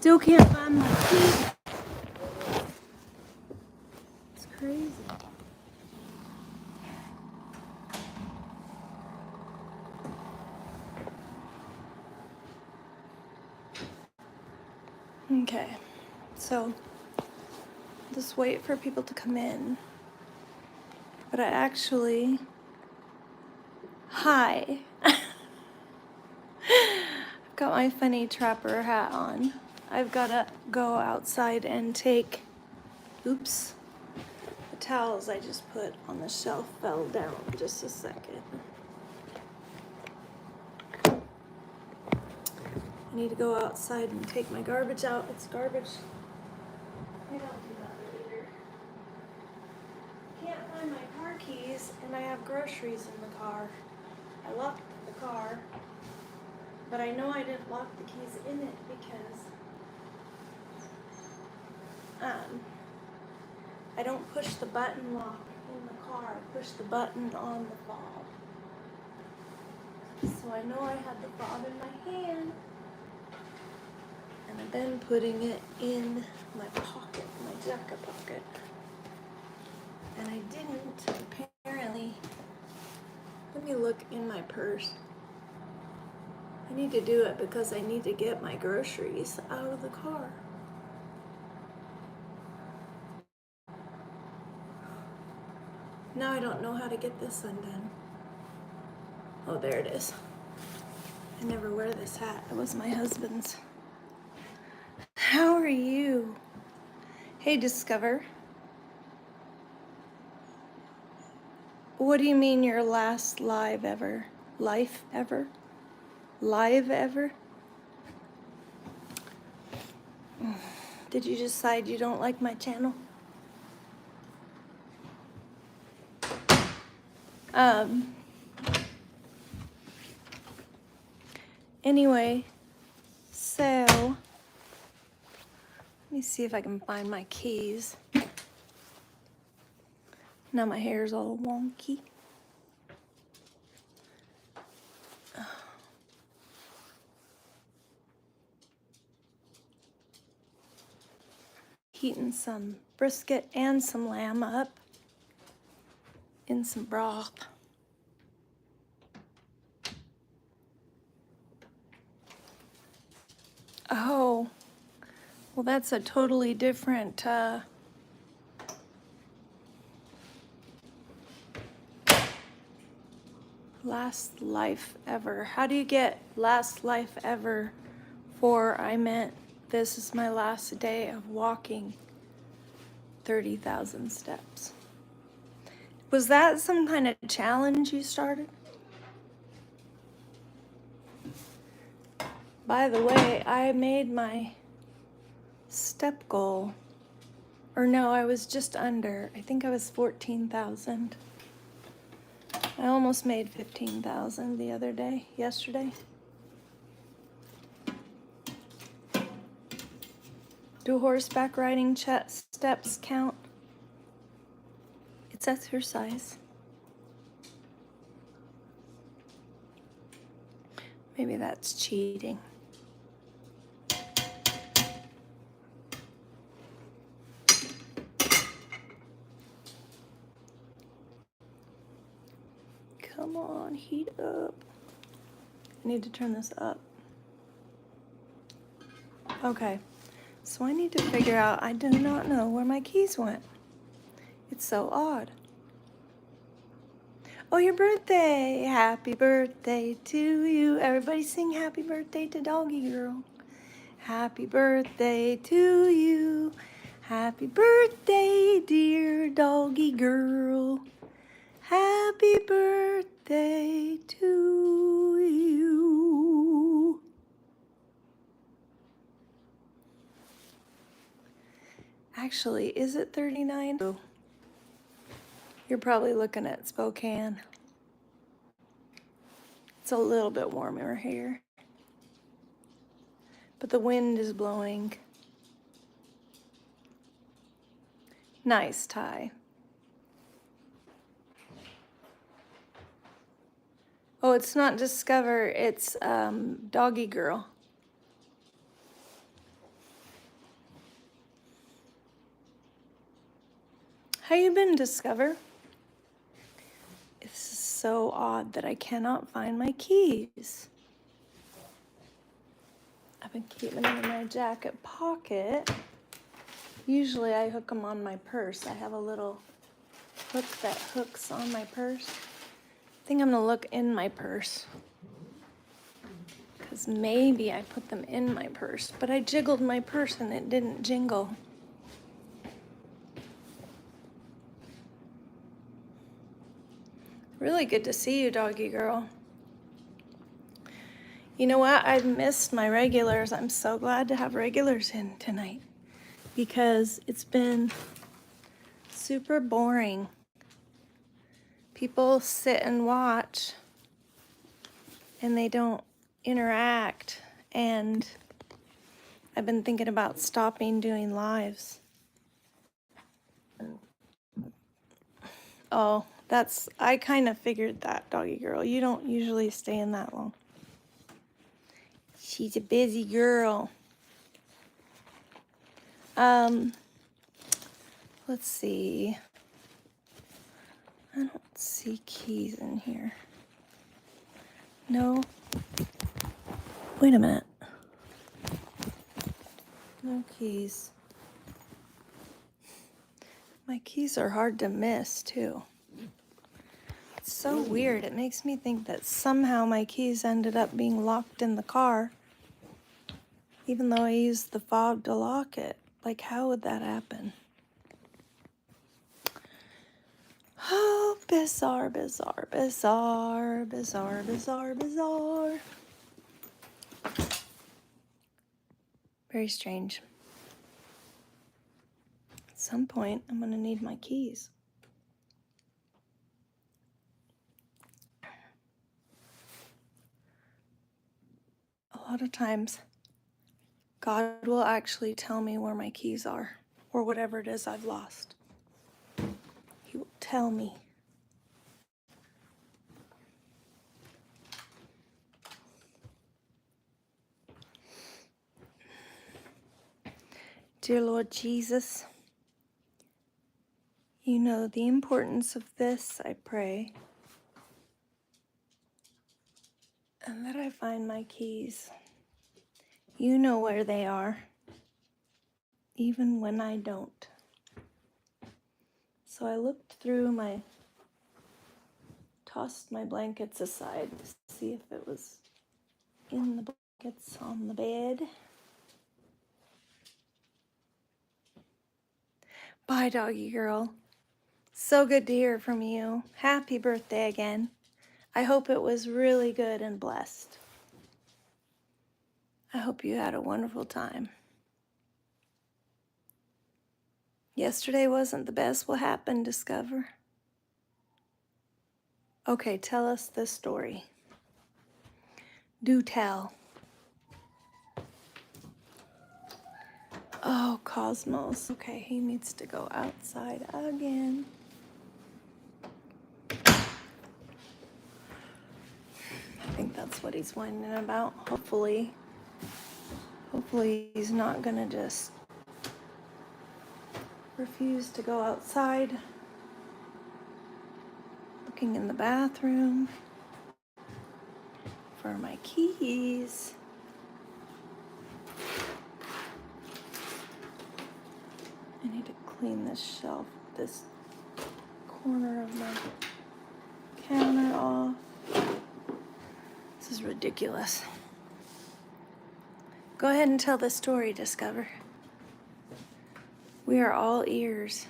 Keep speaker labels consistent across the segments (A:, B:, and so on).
A: Still can't find my key. It's crazy. Okay, so just wait for people to come in. But I actually, hi. I've got my funny trapper hat on. I've got to go outside and take, oops, the towels I just put on the shelf fell down. Just a second. I need to go outside and take my garbage out. It's garbage. I don't do that later. Can't find my car keys, and I have groceries in the car. I locked the car, but I know I didn't lock the keys in it because I don't push the button lock in the car. I push the button on the fob. So I know I had the fob in my hand, and I've been putting it in my pocket, my jacket pocket. And I didn't, apparently. Let me look in my purse. I need to do it because I need to get my groceries out of the car. Now I don't know how to get this undone. Oh, there it is. I never wear this hat. It was my husband's. How are you? Hey, Discover. What do you mean your last live ever? Life ever? Live ever? Did you decide you don't like my channel? Anyway, so let me see if I can find my keys. Now my hair's all wonky. Heating some brisket and some lamb up in some broth. Oh, well, that's a totally different last life ever. How do you get last life ever for I meant this is my last day of walking 30,000 steps? Was that some kind of challenge you started? By the way, I made my step goal. Or no, I was just under. I think I was 14,000. I almost made 15,000 the other day, yesterday. Do horseback riding steps count? It's exercise. Maybe that's cheating. Come on, heat up. I need to turn this up. Okay, so I need to figure out, I do not know where my keys went. It's so odd. Oh, your birthday. Happy birthday to you. Everybody sing happy birthday to Doggy Girl. Happy birthday to you. Happy birthday, dear Doggy Girl. Happy birthday to you. Actually, is it 39? Oh, you're probably looking at Spokane. It's a little bit warmer here, but the wind is blowing. Nice tie. Oh, it's not Discover, it's Doggy Girl. How you been, Discover? It's so odd that I cannot find my keys. I've been keeping them in my jacket pocket. Usually I hook them on my purse. I have a little hook that hooks on my purse. I think I'm gonna look in my purse, because maybe I put them in my purse, but I jiggled my purse and it didn't jingle. Really good to see you, doggy girl. You know what? I've missed my regulars. I'm so glad to have regulars in tonight because it's been super boring. People sit and watch and they don't interact, and I've been thinking about stopping doing lives. Oh, I kind of figured that, doggy girl. You don't usually stay in that long. She's a busy girl. Let's see. I don't see keys in here. No. Wait a minute. No keys. My keys are hard to miss, too. It's so weird. It makes me think that somehow my keys ended up being locked in the car, even though I used the fob to lock it. Like, how would that happen? Oh, bizarre, bizarre, bizarre, bizarre, bizarre, bizarre. Very strange. At some point, I'm going to need my keys. A lot of times, God will actually tell me where my keys are, or whatever it is I've lost. He will tell me. Dear Lord Jesus, you know the importance of this, I pray. And that I find my keys. You know where they are, even when I don't. So I looked through tossed my blankets aside to see if it was in the blankets on the bed. Bye, doggy girl. So good to hear from you. Happy birthday again. I hope it was really good and blessed. I hope you had a wonderful time. Yesterday wasn't the best. What happened, Discover? Okay, tell us the story. Do tell. Oh, Cosmos. Okay, he needs to go outside again. I think that's what he's whining about. Hopefully he's not gonna just refuse to go outside. Looking in the bathroom for my keys. I need to clean this shelf, this corner of my counter off. This is ridiculous. Go ahead and tell the story, Discover. We are all ears.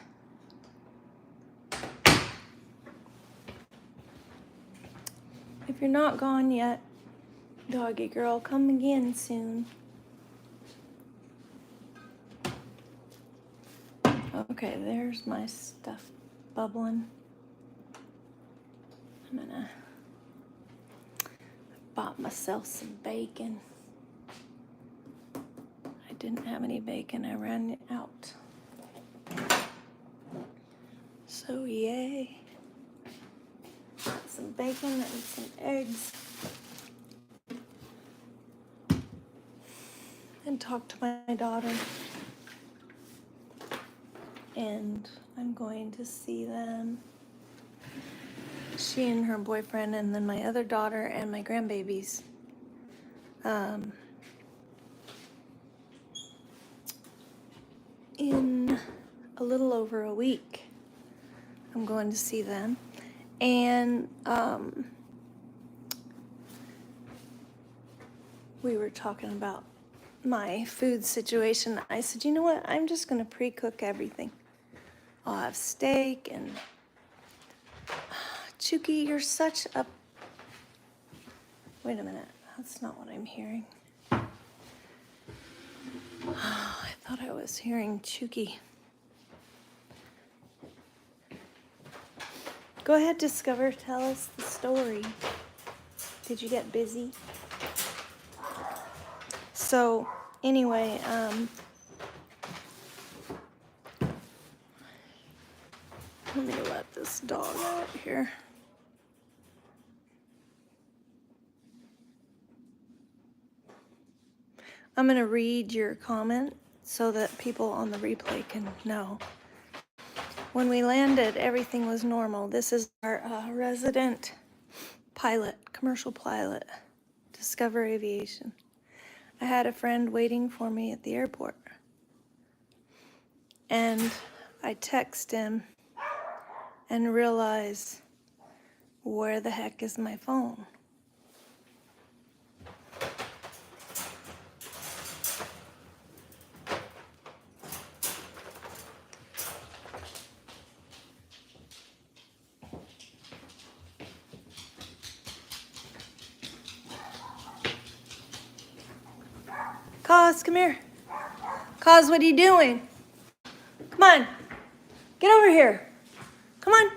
A: If you're not gone yet, doggy girl, come again soon. Okay, there's my stuff bubbling. I bought myself some bacon. I didn't have any bacon, I ran it out. So yay. Got some bacon and some eggs. And talked to my daughter. and I'm going to see them. She and her boyfriend, and then my other daughter and my grandbabies. In a little over a week, I'm going to see them. And we were talking about my food situation. I said, you know what? I'm just going to pre-cook everything. I'll have steak and... Chuki, you're such a... Wait a minute. That's not what I'm hearing. Oh, I thought I was hearing Chuki. Go ahead, Discover. Tell us the story. Did you get busy? So, anyway, let me let this dog out here. I'm going to read your comment so that people on the replay can know. When we landed, everything was normal. This is our resident pilot, commercial pilot, Discover Aviation. I had a friend waiting for me at the airport. And I text him and realize, where the heck is my phone? Kaz, come here. Kaz, what are you doing? Come on. Get over here. Come on.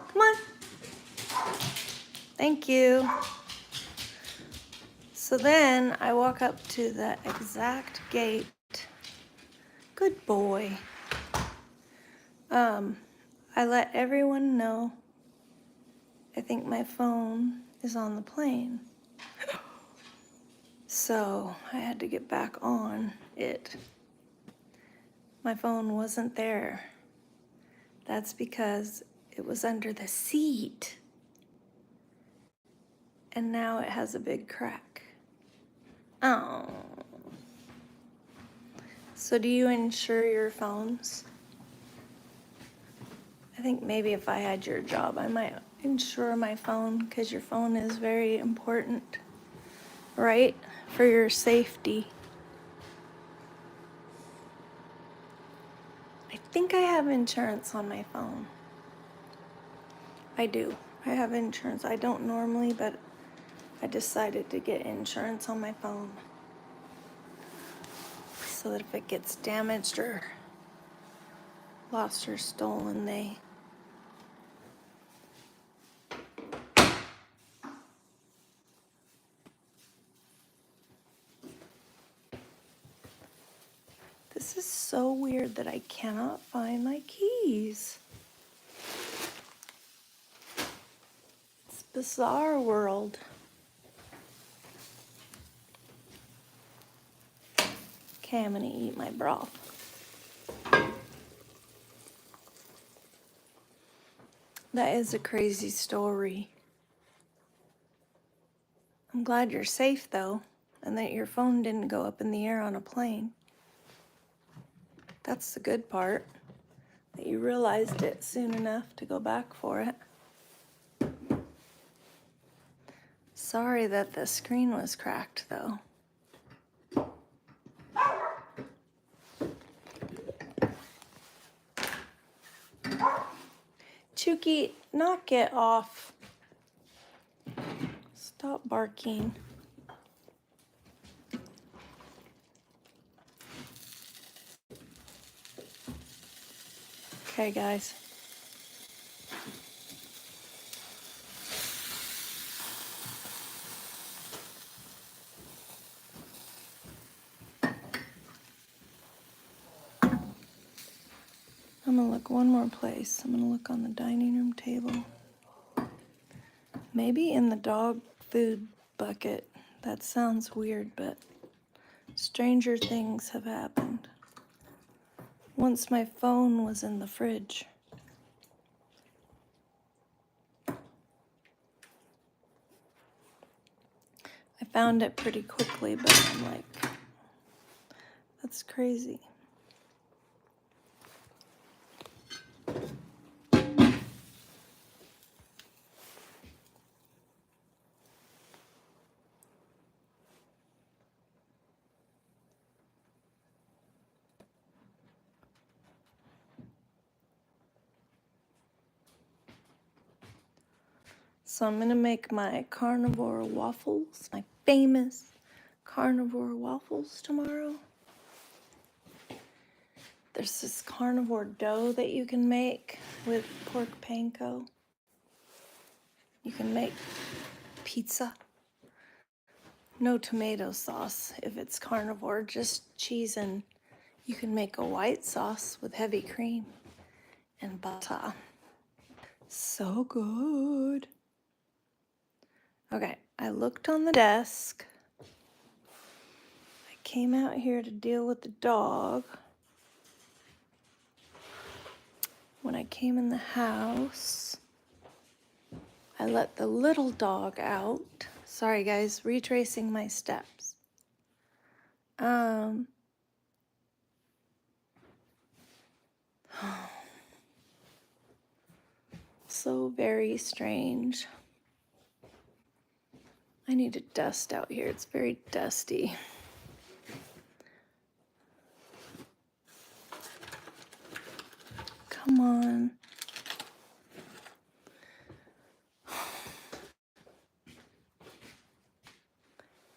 A: Come on. Thank you. So then I walk up to the exact gate. Good boy. I let everyone know I think my phone is on the plane. So I had to get back on it. My phone wasn't there. That's because it was under the seat. And now it has a big crack. Oh. So do you insure your phones? I think maybe if I had your job, I might insure my phone, because your phone is very important, right? For your safety. I think I have insurance on my phone. I do. I have insurance. I don't normally, but I decided to get insurance on my phone, so that if it gets damaged or lost or stolen, they... This is so weird that I cannot find my keys. It's bizarre world. Okay, I'm gonna eat my broth. That is a crazy story. I'm glad you're safe though, and that your phone didn't go up in the air on a plane. That's the good part, that you realized it soon enough to go back for it. Sorry that the screen was cracked though. Chuki, knock it off. Stop barking. Okay, guys. I'm gonna look one more place. I'm gonna look on the dining room table. Maybe in the dog food bucket. That sounds weird, but stranger things have happened. once my phone was in the fridge. I found it pretty quickly, but I'm like, that's crazy. So I'm gonna make my carnivore waffles, my famous carnivore waffles tomorrow. There's this carnivore dough that you can make with pork panko. You can make pizza. No tomato sauce if it's carnivore, just cheese, and you can make a white sauce with heavy cream and butter. So good. Okay, I looked on the desk. I came out here to deal with the dog. When I came in the house, I let the little dog out. Sorry guys, retracing my steps. So very strange. I need to dust out here. It's very dusty. Come on.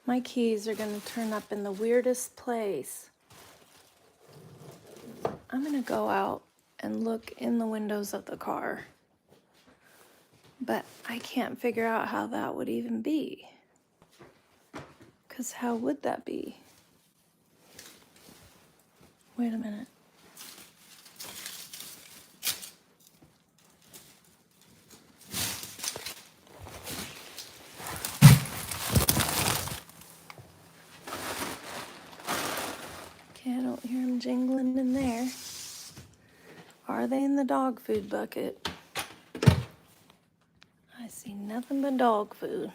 A: My keys are going to turn up in the weirdest place. I'm going to go out and look in the windows of the car. But I can't figure out how that would even be. Because how would that be? Wait a minute. Okay, I don't hear them jingling in there. Are they in the dog food bucket? I see nothing but dog food.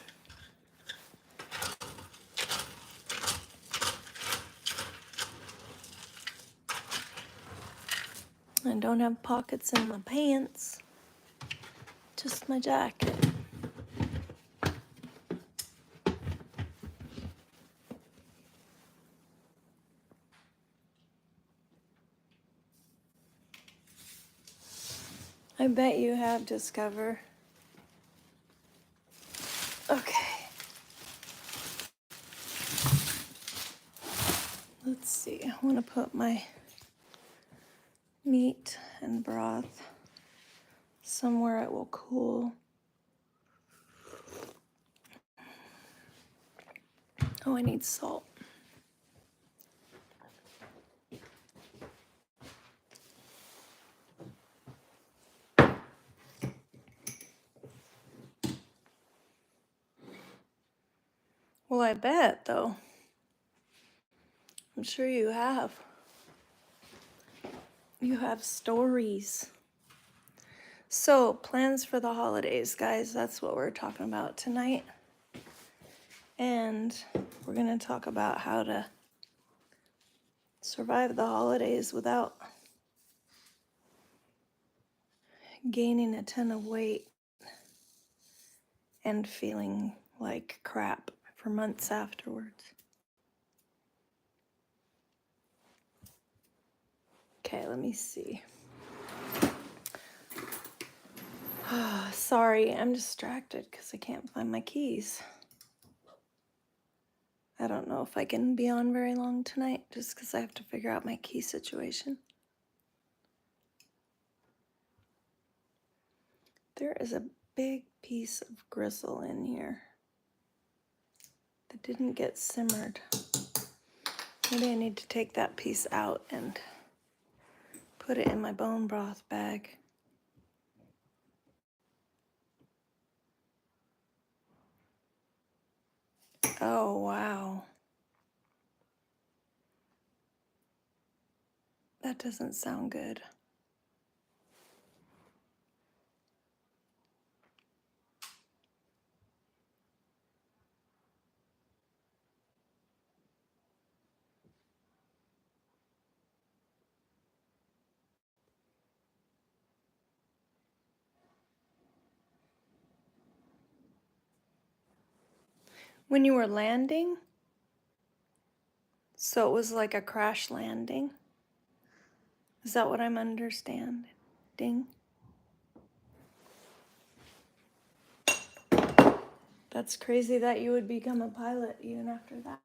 A: I don't have pockets in my pants, just my jacket. I bet you have Discover. Okay. Let's see, I want to put my meat and broth somewhere it will cool. Oh, I need salt. Well, I bet, though. I'm sure you have. You have stories. So, plans for the holidays, guys. That's what we're talking about tonight. And we're going to talk about how to survive the holidays without gaining a ton of weight and feeling like crap for months afterwards. Okay, let me see. Sorry, I'm distracted because I can't find my keys. I don't know if I can be on very long tonight just because I have to figure out my key situation. There is a big piece of gristle in here that didn't get simmered. Maybe I need to take that piece out and put it in my bone broth bag. Oh, wow. That doesn't sound good. When you were landing, so it was like a crash landing. Is that what I'm understanding? That's crazy that you would become a pilot even after that.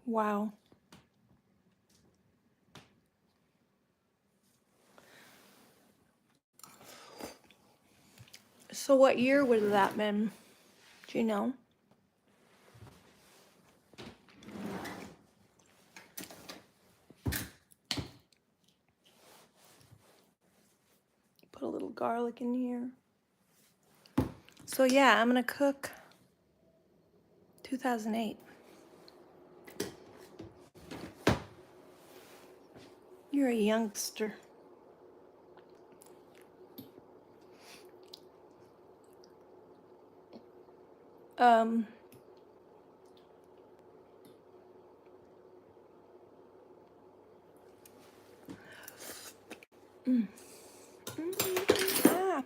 A: Wow. So what year would that have been? Do you know? Put a little garlic in here. So yeah, I'm gonna cook 2008. You're a youngster. Um, ah.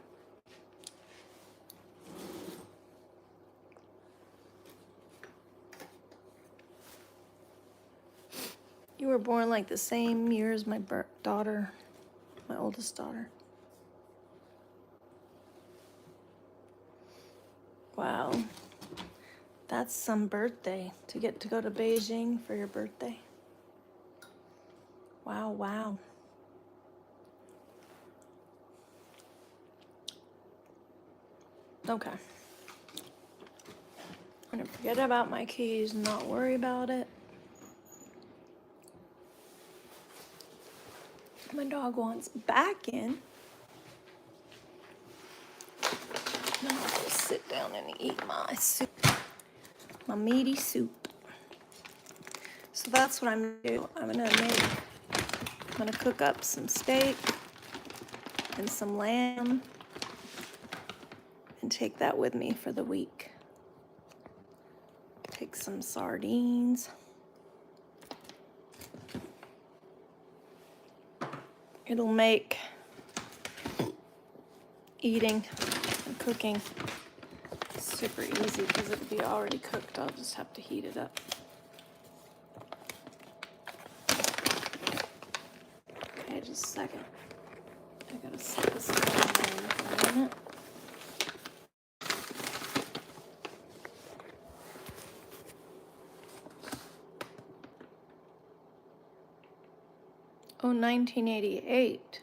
A: You were born like the same year as my daughter, my oldest daughter. Wow. That's some birthday to get to go to Beijing for your birthday. Wow, wow. Okay. I'm gonna forget about my keys and not worry about it. My dog wants back in. Then I'll just sit down and eat my soup, my meaty soup. So that's what I'm gonna do. I'm gonna cook up some steak and some lamb and take that with me for the week. Take some sardines. It'll make eating and cooking super easy because it'll be already cooked. I'll just have to heat it up. Okay, just a second. I gotta set this down for a minute. Oh, 1988.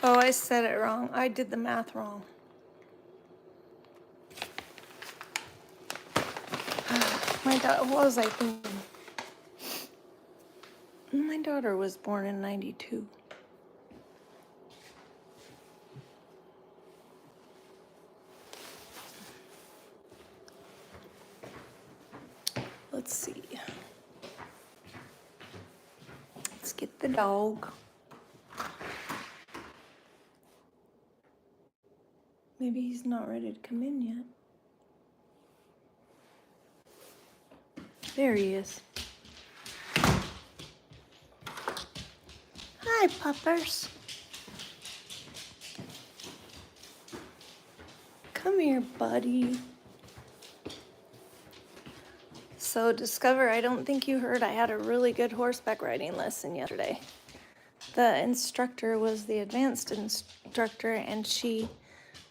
A: Oh, I said it wrong. I did the math wrong. My daughter, what was I thinking? My daughter was born in 92. Let's see. Let's get the dog. Maybe he's not ready to come in yet. There he is. Hi, puppers. Come here, buddy. So, Discover, I don't think you heard I had a really good horseback riding lesson yesterday. The instructor was the advanced instructor, and she,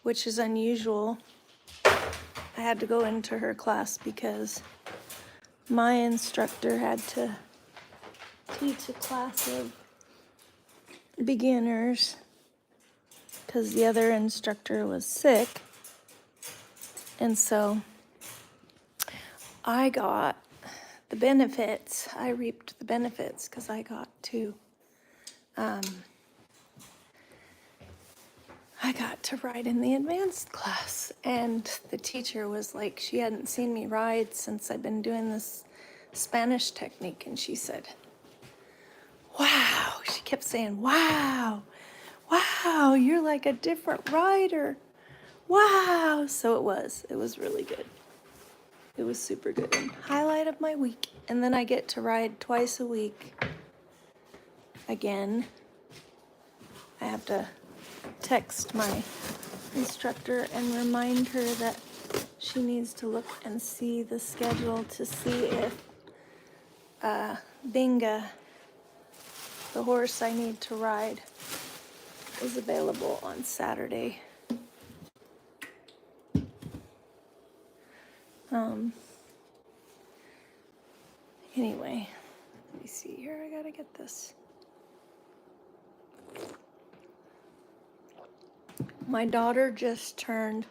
A: which is unusual, I had to go into her class because my instructor had to teach a class of beginners because the other instructor was sick. And so I got the benefits. I reaped the benefits because I got to ride in the advanced class, and the teacher was like, she hadn't seen me ride since I'd been doing this Spanish technique, and she said, wow, she kept saying, wow, wow, you're like a different rider. Wow. So it was really good. It was super good. And highlight of my week. And then I get to ride twice a week again. I have to text my instructor and remind her that she needs to look and see the schedule to see if Binga, the horse I need to ride, is available on Saturday. Anyway, let me see here. I gotta get this. My daughter just turned,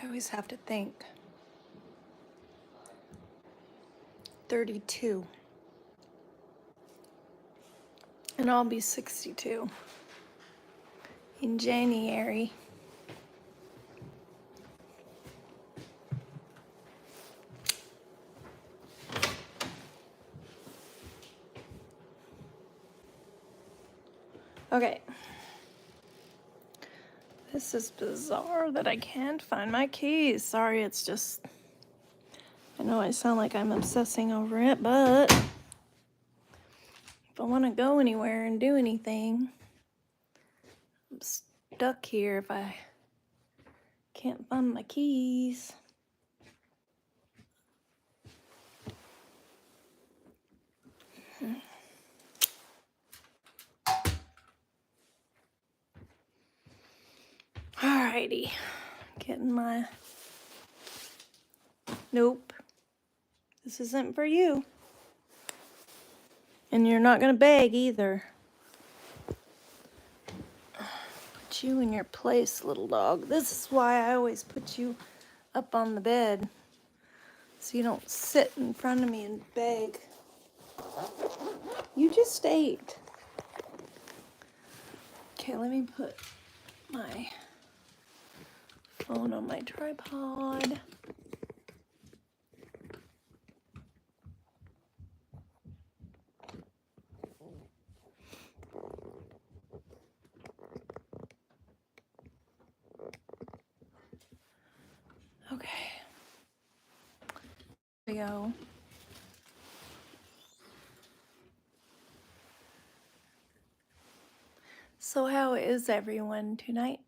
A: I always have to think, 32. And I'll be 62 in January. Okay. This is bizarre that I can't find my keys. Sorry, it's just, I know I sound like I'm obsessing over it, but if I want to go anywhere and do anything, I'm stuck here if I can't find my keys. Alrighty, getting my, nope, this isn't for you. And you're not gonna beg either. Put you in your place, little dog. This is why I always put you up on the bed, so you don't sit in front of me and beg. You just ate. Okay, let me put my phone on my tripod. Okay. There we go. So how is everyone tonight?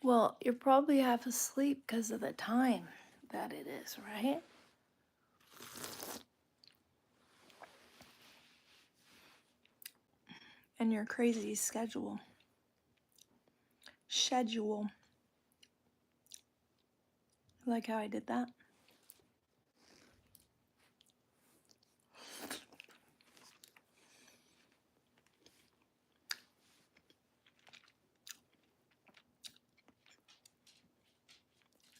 A: Well, you're probably half asleep because of the time that it is, right? And your crazy schedule. Like how I did that?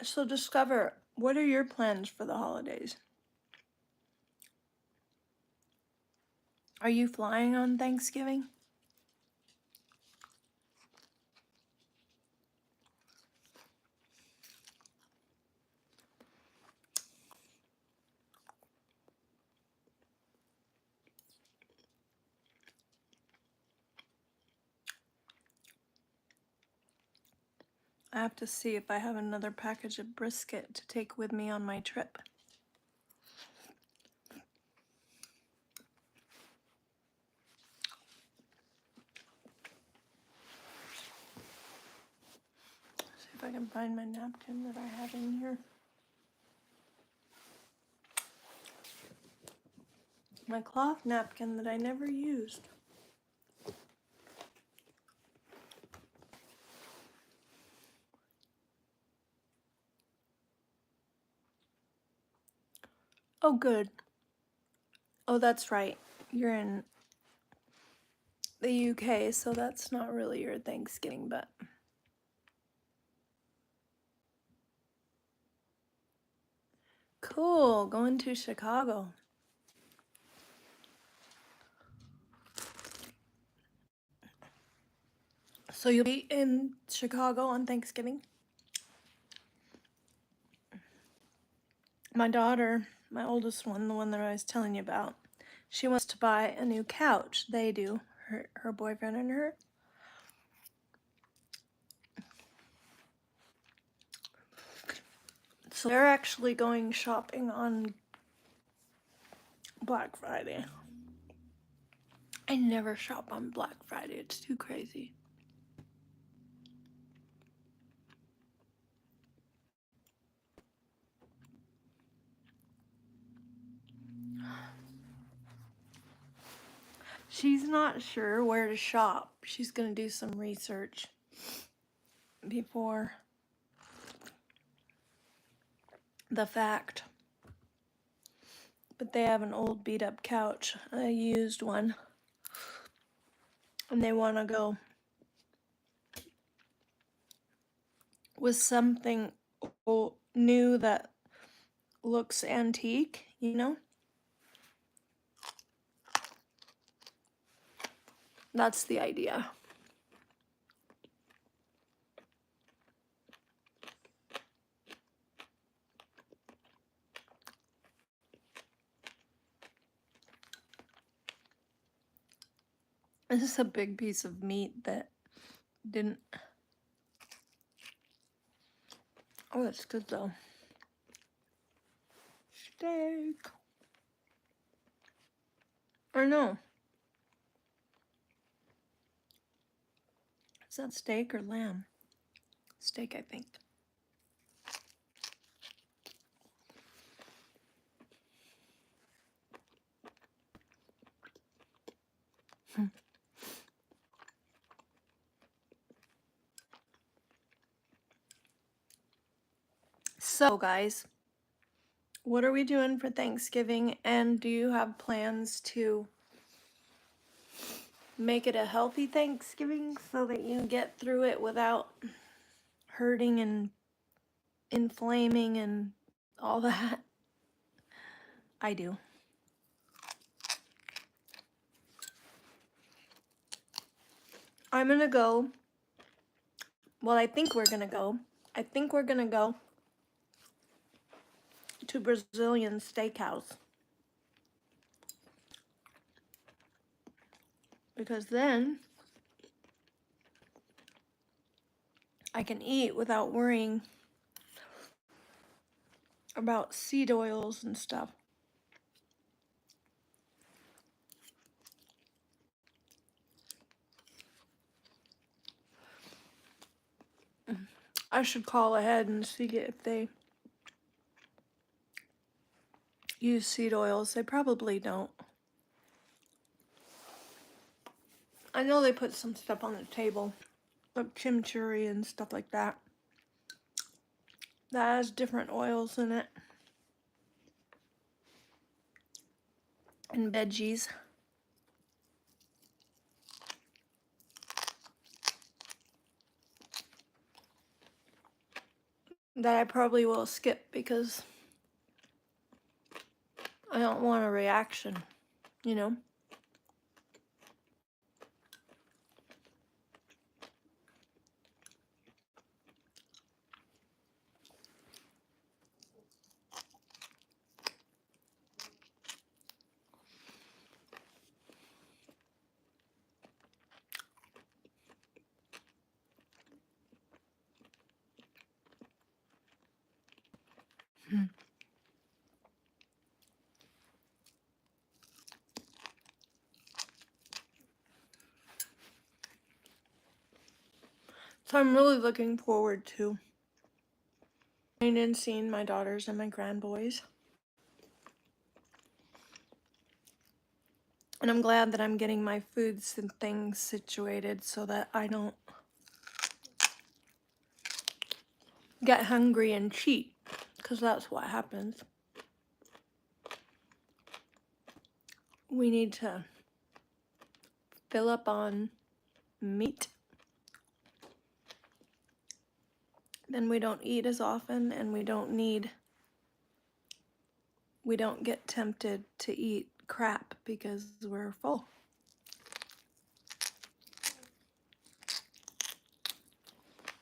A: So Discover, what are your plans for the holidays? Are you flying on Thanksgiving? I have to see if I have another package of brisket to take with me on my trip. See if I can find my napkin that I have in here. My cloth napkin that I never used. Oh, good. Oh, that's right. You're in the UK, so that's not really your Thanksgiving, but cool. Going to Chicago. So you'll be in Chicago on Thanksgiving? My daughter, my oldest one, the one that I was telling you about, she wants to buy a new couch. They do, her boyfriend and her. So they're actually going shopping on Black Friday. I never shop on Black Friday. It's too crazy. She's not sure where to shop. She's going to do some research before the fact. But they have an old beat up couch, a used one. And they want to go with something new that looks antique, you know? That's the idea. This is a big piece of meat that didn't. Oh, that's good though. Steak. Or no. Is that steak or lamb? Steak, I think. So, guys, what are we doing for Thanksgiving? And do you have plans to make it a healthy Thanksgiving so that you get through it without hurting and inflaming and all that? I do. I'm gonna go. Well, I think we're gonna go. I think we're gonna go to Brazilian Steakhouse. Because then I can eat without worrying about seed oils and stuff. I should call ahead and see if they use seed oils. They probably don't. I know they put some stuff on the table, like chimichurri and stuff like that. That has different oils in it. And veggies. That I probably will skip because I don't want a reaction, you know? So I'm really looking forward to going and seeing my daughters and my grandboys. And I'm glad that I'm getting my foods and things situated so that I don't get hungry and cheat, because that's what happens. we need to fill up on meat. Then we don't eat as often, and we don't get tempted to eat crap because we're full.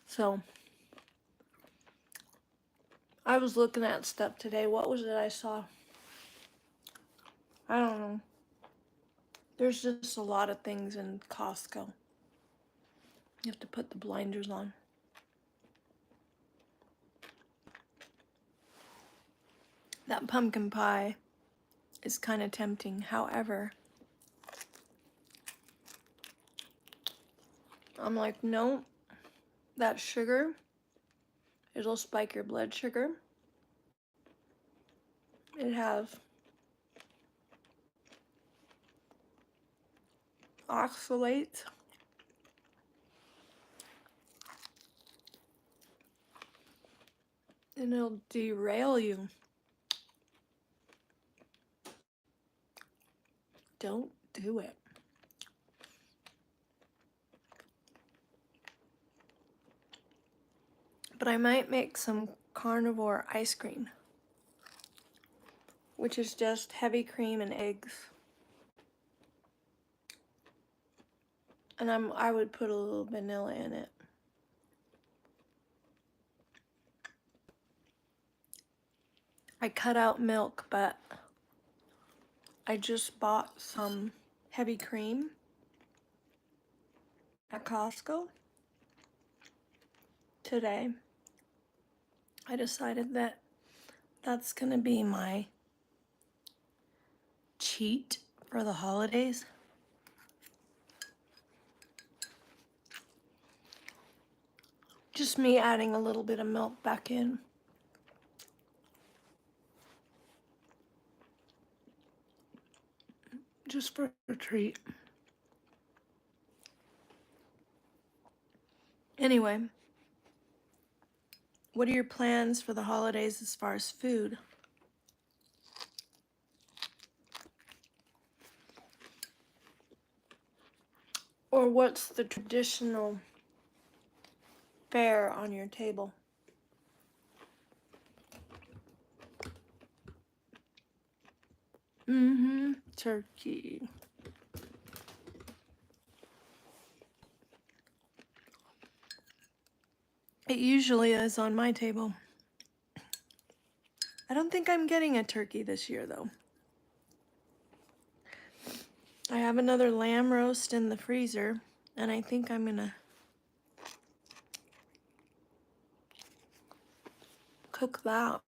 A: So I was looking at stuff today. What was it I saw? I don't know. There's just a lot of things in Costco. You have to put the blinders on. That pumpkin pie is kind of tempting. However, I'm like, no, that sugar, it'll spike your blood sugar. It has oxalates. And it'll derail you. Don't do it. But I might make some carnivore ice cream, which is just heavy cream and eggs. And I would put a little vanilla in it. I cut out milk, but I just bought some heavy cream at Costco today. I decided that that's gonna be my cheat for the holidays. Just me adding a little bit of milk back in. Just for a treat. Anyway, what are your plans for the holidays as far as food? Or what's the traditional fare on your table? Turkey. It usually is on my table. I don't think I'm getting a turkey this year, though. I have another lamb roast in the freezer, and I think I'm gonna cook that.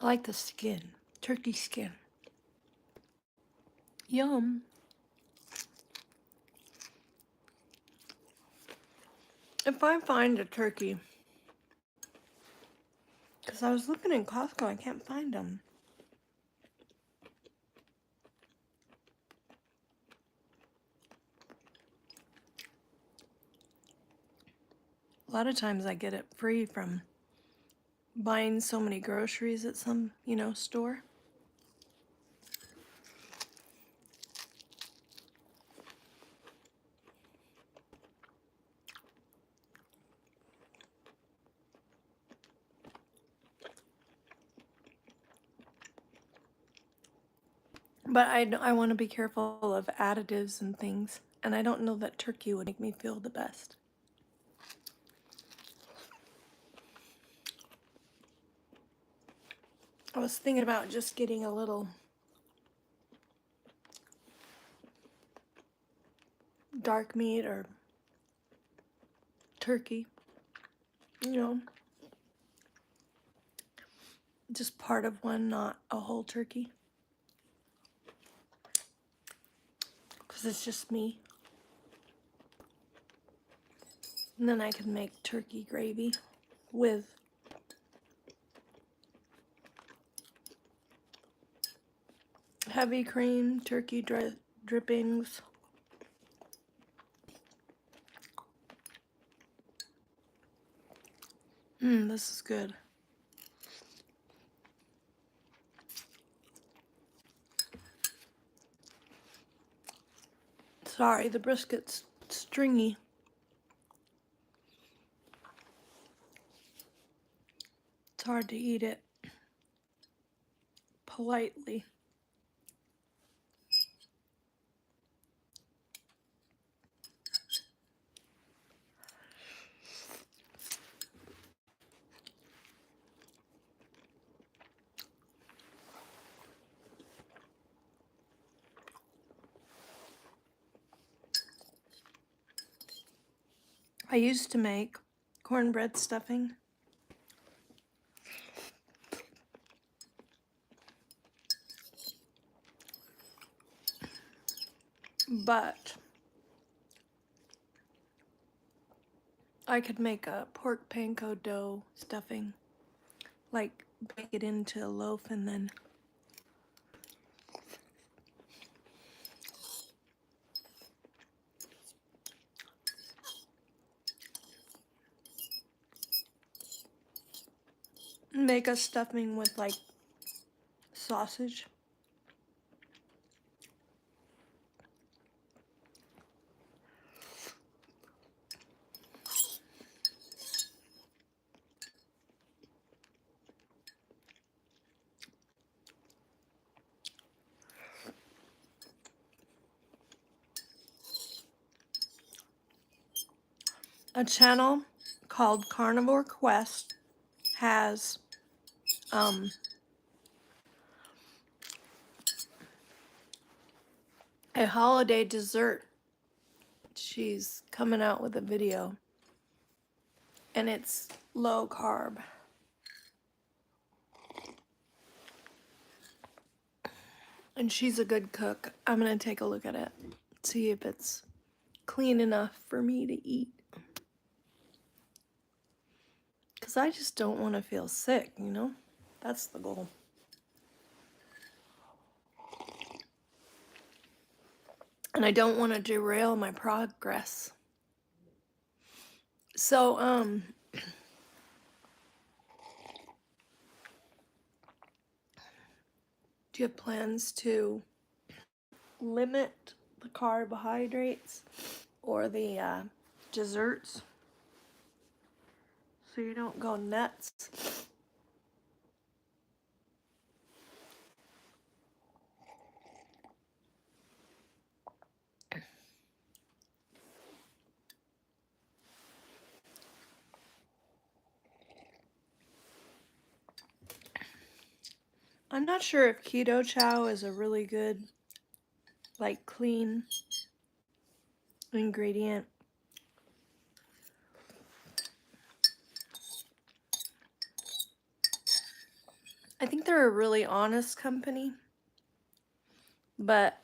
A: I like the skin, turkey skin. Yum. If I find a turkey, because I was looking in Costco, I can't find them. A lot of times I get it free from buying so many groceries at some, store. But I want to be careful of additives and things, and I don't know that turkey would make me feel the best. I was thinking about just getting a little dark meat or turkey, just part of one, not a whole turkey. Because it's just me. And then I can make turkey gravy with heavy cream, turkey drippings. This is good. Sorry, the brisket's stringy. It's hard to eat it politely. I used to make cornbread stuffing, but I could make a pork panko dough stuffing, like bake it into a loaf and then make a stuffing with like sausage. A channel called Carnivore Quest has a holiday dessert. She's coming out with a video and it's low carb. And she's a good cook. I'm gonna take a look at it, see if it's clean enough for me to eat. Because I just don't want to feel sick, you know? That's the goal. And I don't want to derail my progress. So, do you have plans to limit the carbohydrates or the desserts so you don't go nuts? I'm not sure if keto chow is a really good, like, clean ingredient. I think they're a really honest company, but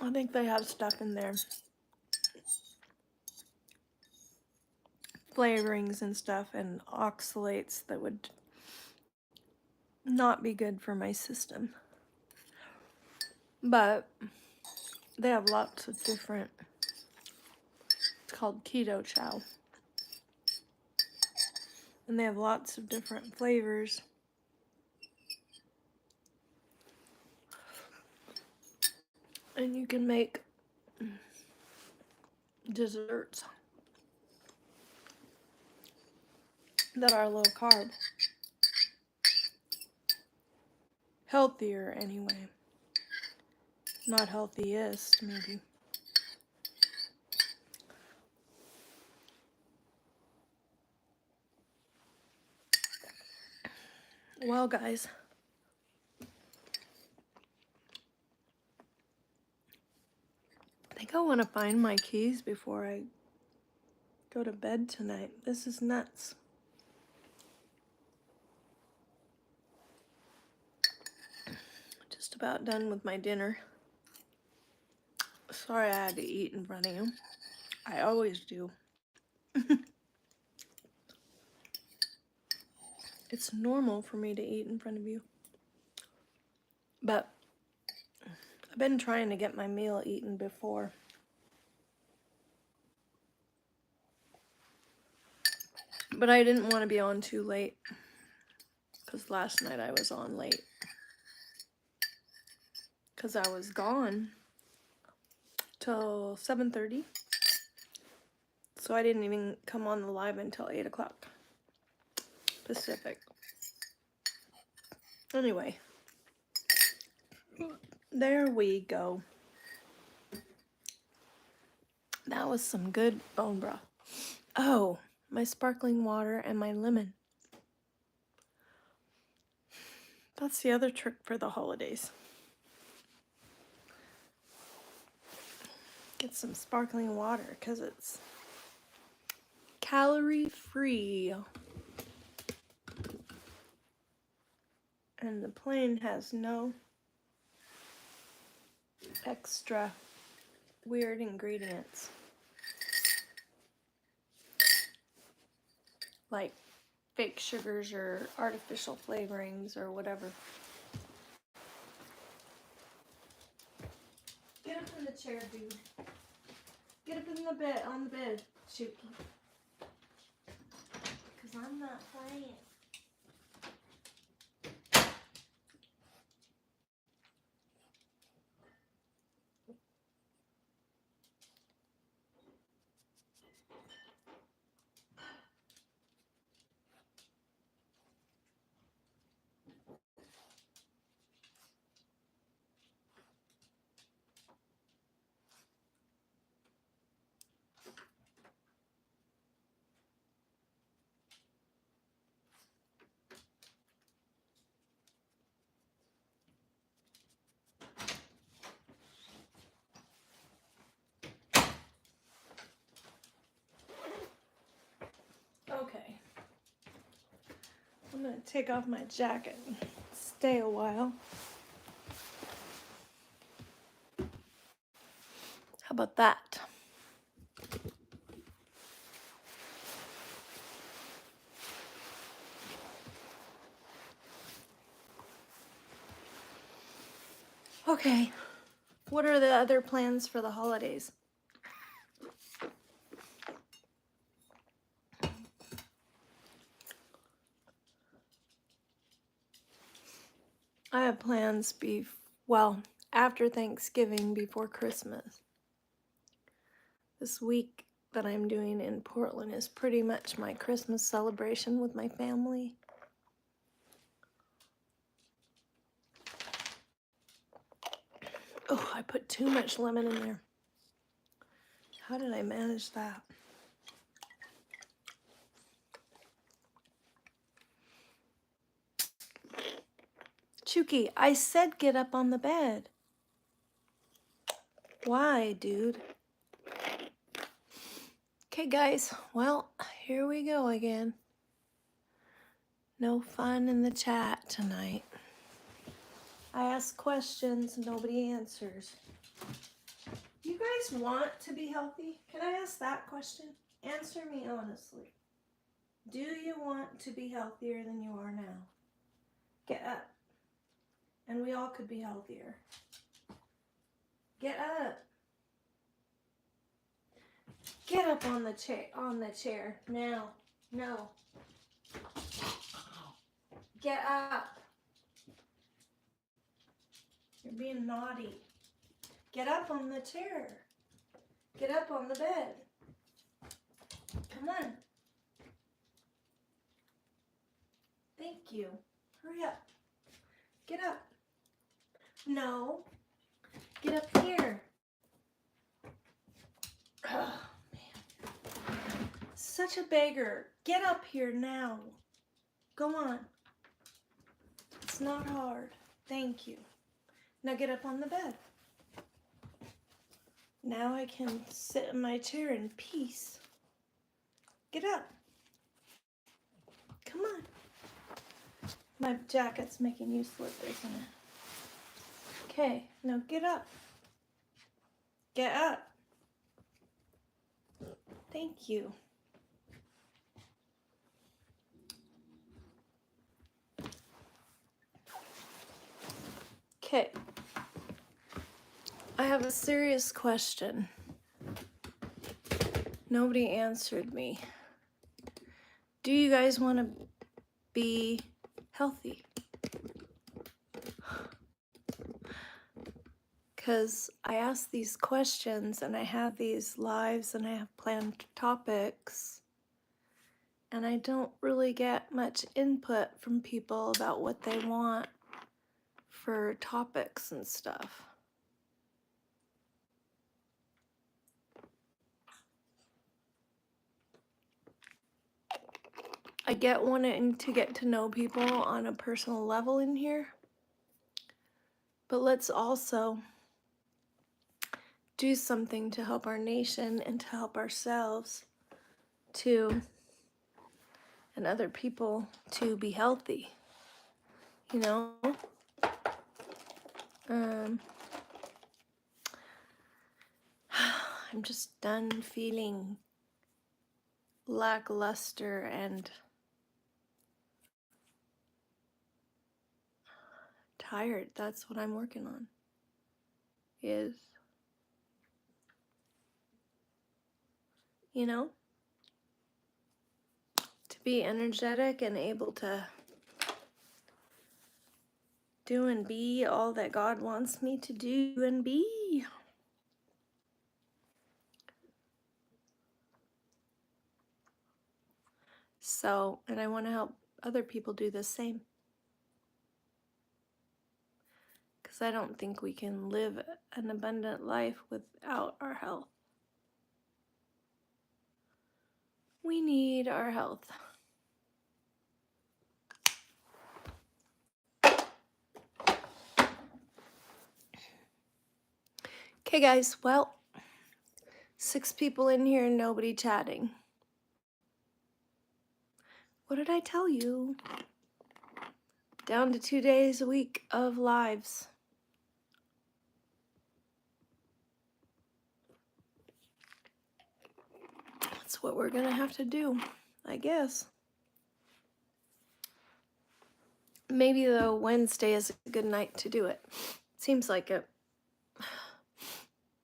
A: I think they have stuff in there, flavorings and stuff, and oxalates that would not be good for my system. But they have lots of different, it's called keto chow. And they have lots of different flavors. And you can make desserts that are low carb. Healthier anyway. Not healthiest, maybe. Well, guys, I think I want to find my keys before I go to bed tonight. This is nuts. Just about done with my dinner. Sorry I had to eat in front of you. I always do. It's normal for me to eat in front of you. But I've been trying to get my meal eaten before. But I didn't want to be on too late, because last night I was on late. Because I was gone till 7:30. So I didn't even come on the live until 8 o'clock Pacific. Anyway, there we go. That was some good bone broth. Oh, my sparkling water and my lemon. That's the other trick for the holidays. Get some sparkling water because it's calorie free. And the plain has no extra weird ingredients. Like fake sugars or artificial flavorings or whatever. Get up in the chair, dude. Get up in the bed, on the bed, Shuki. Because I'm not playing. Okay. I'm going to take off my jacket and stay a while. How about that? Okay. What are the other plans for the holidays? I have plans after Thanksgiving, before Christmas. This week that I'm doing in Portland is pretty much my Christmas celebration with my family. Oh, I put too much lemon in there. How did I manage that? Chuki, I said get up on the bed. Why, dude? Okay, guys. Well, here we go again. No fun in the chat tonight. I ask questions, nobody answers. You guys want to be healthy? Can I ask that question? Answer me honestly. Do you want to be healthier than you are now? Get up. And we all could be healthier. Get up. Get up on the chair now. No. Get up. You're being naughty. Get up on the chair. Get up on the bed. Come on. Thank you. Hurry up. Get up. No. Get up here. Oh, man. Such a beggar. Get up here now. Go on. It's not hard. Thank you. Now get up on the bed. Now I can sit in my chair in peace. Get up. Come on. My jacket's making you slip, isn't it? Okay, now get up. Get up. Thank you. Okay. Okay. I have a serious question. Nobody answered me. Do you guys want to be healthy? Because I ask these questions and I have these lives and I have planned topics, and I don't really get much input from people about what they want for topics and stuff. I get wanting to get to know people on a personal level in here, but let's also do something to help our nation and to help ourselves to and other people to be healthy. You know? I'm just done feeling lackluster and tired. That's what I'm working on. Is, you know, to be energetic and able to do and be all that God wants me to do and be. So, and I want to help other people do the same. Because I don't think we can live an abundant life without our health. We need our health. Okay, guys, well, 6 people in here and nobody chatting. What did I tell you? Down to 2 days a week of lives. That's what we're gonna have to do, I guess. Maybe though Wednesday is a good night to do it. Seems like it.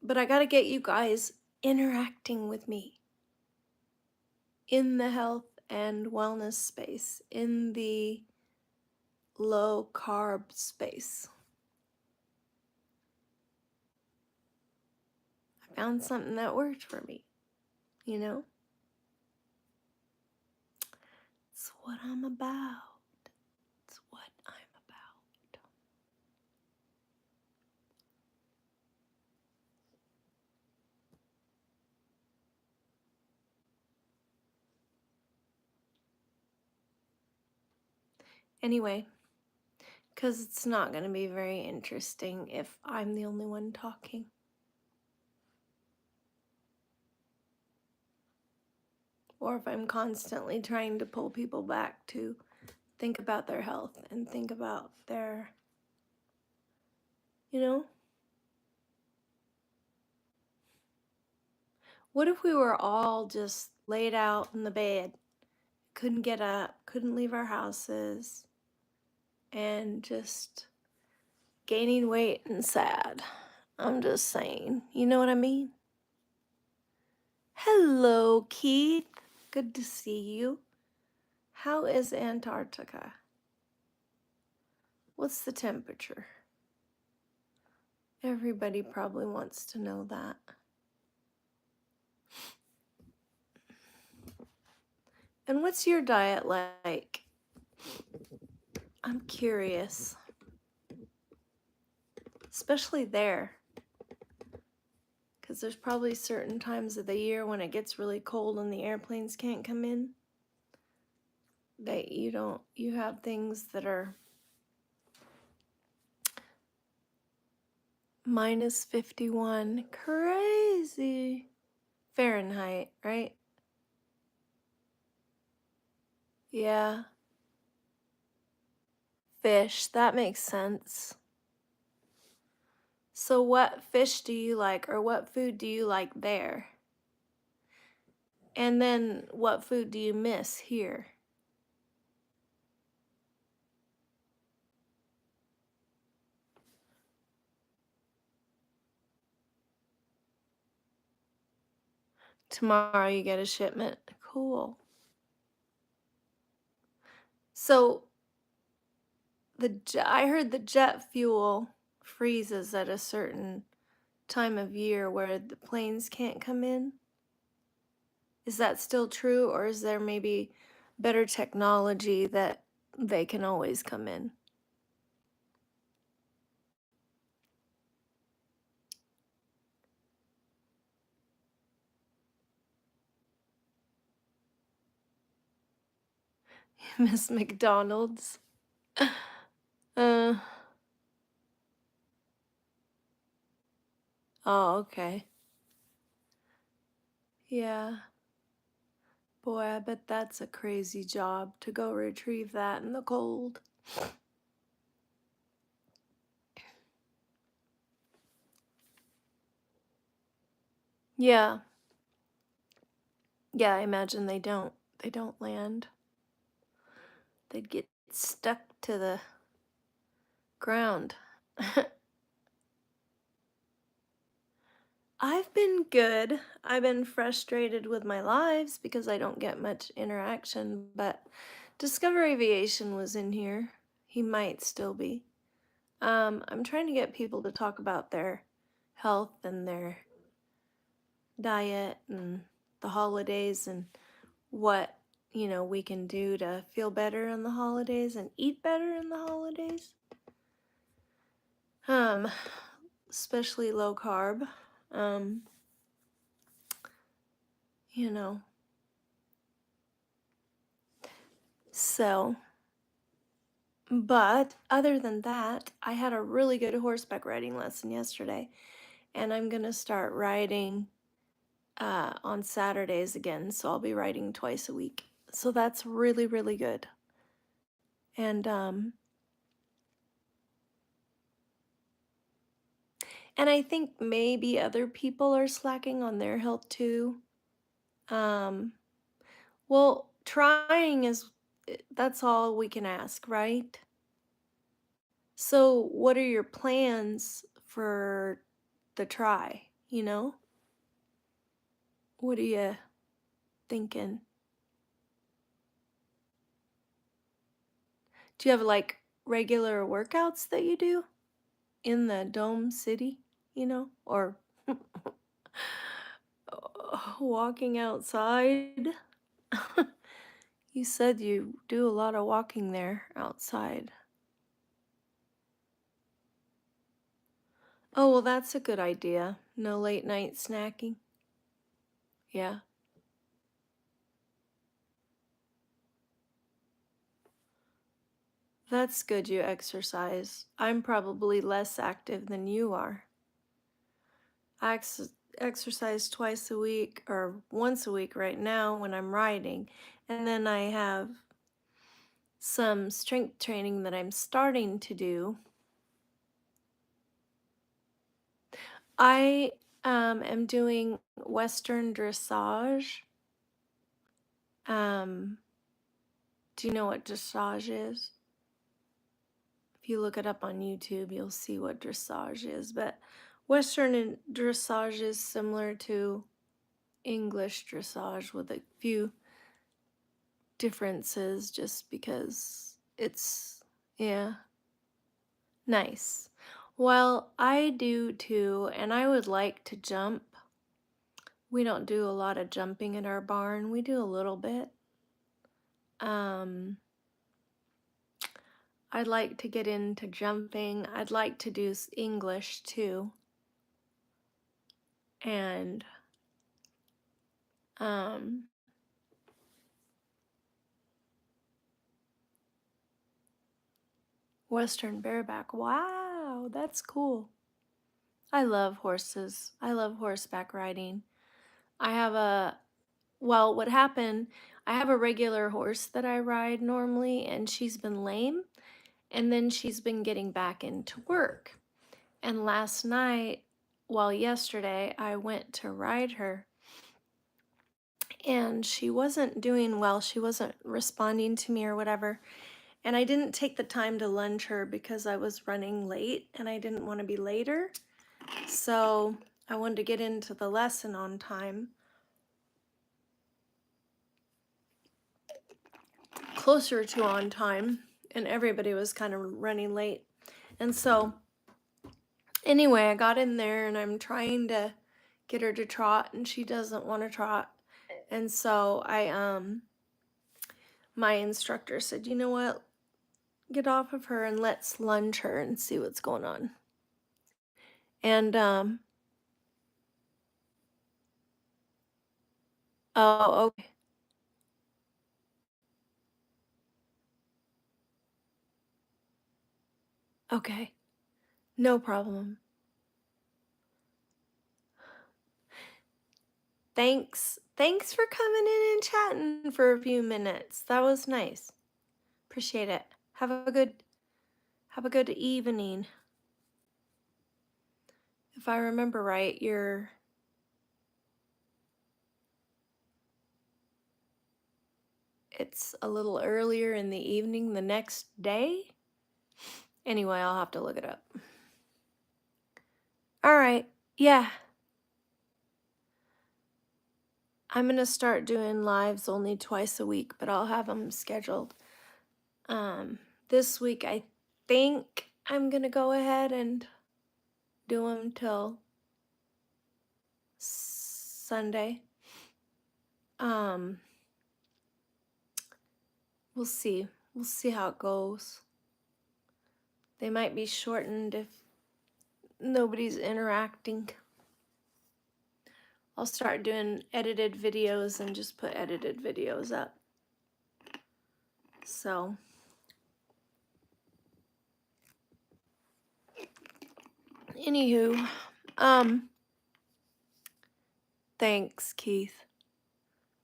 A: But I gotta get you guys interacting with me in the health and wellness space, in the low carb space. I found something that worked for me, you know? It's what I'm about. It's what I'm about. Anyway, because it's not going to be very interesting if I'm the only one talking. Or if I'm constantly trying to pull people back to think about their health and think about their, you know? What if we were all just laid out in the bed, couldn't get up, couldn't leave our houses, and just gaining weight and sad? I'm just saying, you know what I mean? Hello, Keith. Good to see you. How is Antarctica? What's the temperature? Everybody probably wants to know that. And what's your diet like? I'm curious. Especially there. Because there's probably certain times of the year when it gets really cold and the airplanes can't come in, that you have things that are minus 51. Crazy. Fahrenheit, right? Yeah. Fish, that makes sense. So what fish do you like, or what food do you like there? And then what food do you miss here? Tomorrow you get a shipment. Cool. So I heard the jet fuel freezes at a certain time of year where the planes can't come in. Is that still true, or is there maybe better technology that they can always come in? Miss McDonald's. Uh, oh, okay. Yeah. Boy, I bet that's a crazy job to go retrieve that in the cold. Yeah. Yeah, I imagine they don't land. They'd get stuck to the ground. I've been good. I've been frustrated with my lives because I don't get much interaction, but Discover Aviation was in here. He might still be. I'm trying to get people to talk about their health and their diet and the holidays and what, we can do to feel better in the holidays and eat better in the holidays. Um, especially low carb. Um, you know. So, but other than that, I had a really good horseback riding lesson yesterday, and I'm gonna start riding on Saturdays again, so I'll be riding twice a week. So that's really, really good. And and I think maybe other people are slacking on their health too. Um, well, trying is that's all we can ask, right? So, what are your plans for the try? What are you thinking? Do you have like regular workouts that you do in the Dome City, or walking outside? You said you do a lot of walking there outside. Oh, well, that's a good idea. No late night snacking. Yeah. That's good you exercise. I'm probably less active than you are. I exercise twice a week or once a week right now when I'm riding. And then I have some strength training that I'm starting to do. I am doing Western dressage. Um, do you know what dressage is? If you look it up on YouTube, you'll see what dressage is. But Western dressage is similar to English dressage with a few differences just because it's, yeah, nice. Well, I do too, and I would like to jump. We don't do a lot of jumping in our barn. We do a little bit. Um, I'd like to get into jumping. I'd like to do English too. And um Western bareback. Wow, that's cool. I love horses. I love horseback riding. I have a, well, what happened, I have a regular horse that I ride normally, and she's been lame, and then she's been getting back into work. And last night, well, yesterday, I went to ride her, and she wasn't doing well. She wasn't responding to me or whatever. And I didn't take the time to lunge her because I was running late and I didn't want to be later. So I wanted to get into the lesson on time. closer to on time, and everybody was kind of running late. And so anyway, I got in there and I'm trying to get her to trot, and she doesn't want to trot. And so my instructor said, you know what, get off of her and let's lunge her and see what's going on. And oh, okay. Okay. No problem. Thanks for coming in and chatting for a few minutes. That was nice. Appreciate it. Have a good evening. If I remember right, it's a little earlier in the evening the next day. Anyway, I'll have to look it up. All right. Yeah. I'm going to start doing lives only twice a week, but I'll have them scheduled. This week I think I'm going to go ahead and do them till Sunday. We'll see. We'll see how it goes. They might be shortened if nobody's interacting. I'll start doing edited videos and just put edited videos up. So, anywho, thanks, Keith.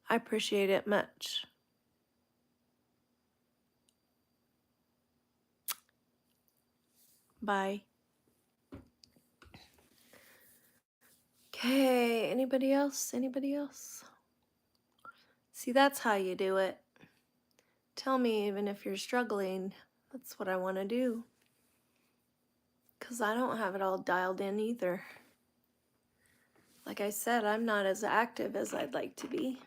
A: I appreciate it much. Bye. Okay, anybody else? Anybody else? See, that's how you do it. Tell me even if you're struggling. That's what I want to do. Because I don't have it all dialed in either. Like I said, I'm not as active as I'd like to be.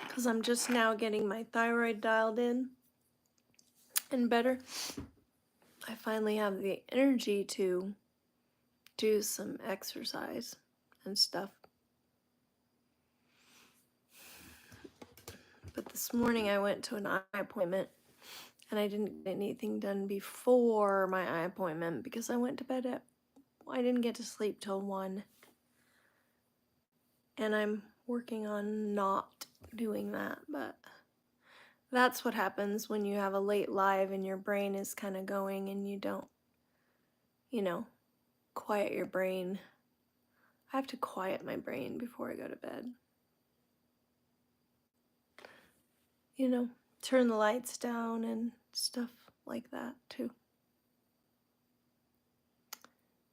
A: Because I'm just now getting my thyroid dialed in and better. I finally have the energy to do some exercise and stuff. But this morning I went to an eye appointment and I didn't get anything done before my eye appointment because I went to bed I didn't get to sleep till 1. And I'm working on not doing that, but that's what happens when you have a late live and your brain is kind of going and you don't, quiet your brain. I have to quiet my brain before I go to bed. Turn the lights down and stuff like that too.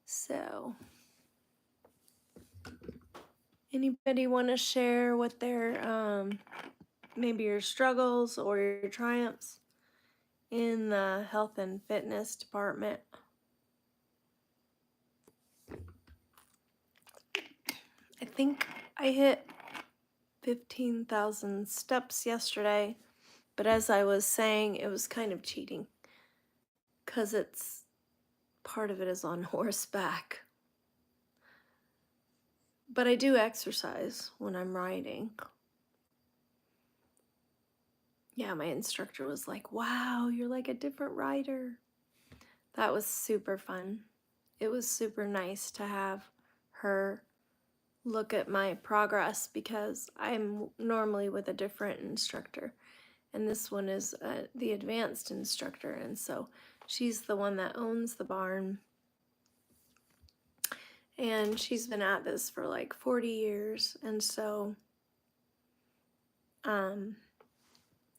A: So, anybody want to share what their maybe your struggles or your triumphs in the health and fitness department? I think I hit 15,000 steps yesterday, but as I was saying, it was kind of cheating because part of it is on horseback. But I do exercise when I'm riding. Yeah, my instructor was like, wow, you're like a different rider. That was super fun. It was super nice to have her look at my progress because I'm normally with a different instructor. And this one is the advanced instructor. And so she's the one that owns the barn. And she's been at this for like 40 years. And so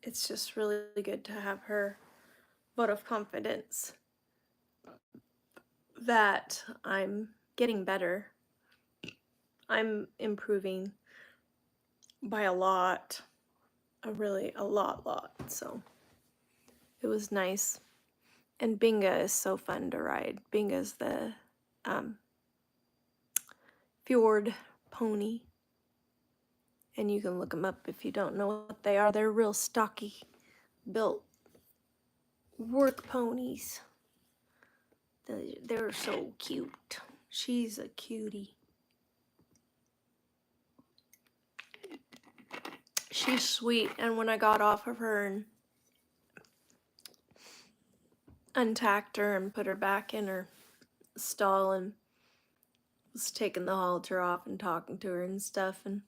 A: it's just really good to have her vote of confidence that I'm getting better. I'm improving by a lot, a lot. So it was nice. And Binga is so fun to ride. Binga's the Fjord pony. And you can look them up if you don't know what they are. They're real stocky built work ponies. They're so cute. She's a cutie. She's sweet, and when I got off of her and untacked her and put her back in her stall and was taking the halter off and talking to her and stuff, and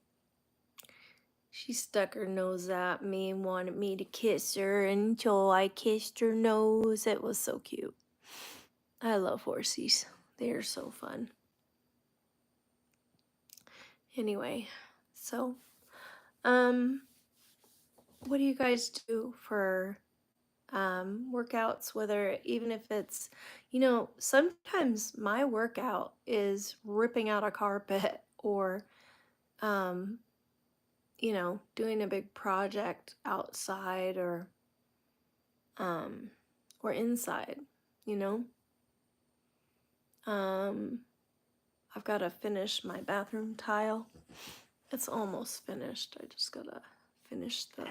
A: she stuck her nose at me and wanted me to kiss her, and so I kissed her nose. It was so cute. I love horsies. They are so fun. Anyway, so what do you guys do for workouts? Whether, even if it's, sometimes my workout is ripping out a carpet or doing a big project outside or inside, I've got to finish my bathroom tile. It's almost finished. I just gotta finish the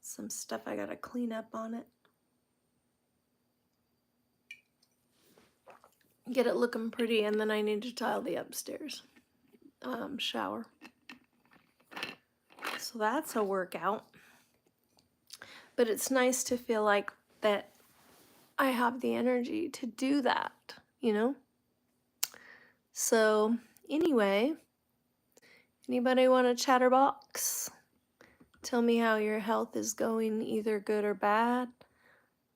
A: some stuff I gotta clean up on it. Get it looking pretty, and then I need to tile the upstairs shower. So that's a workout. But it's nice to feel like that I have the energy to do that, So anyway, anybody want a chatterbox? Tell me how your health is going, either good or bad.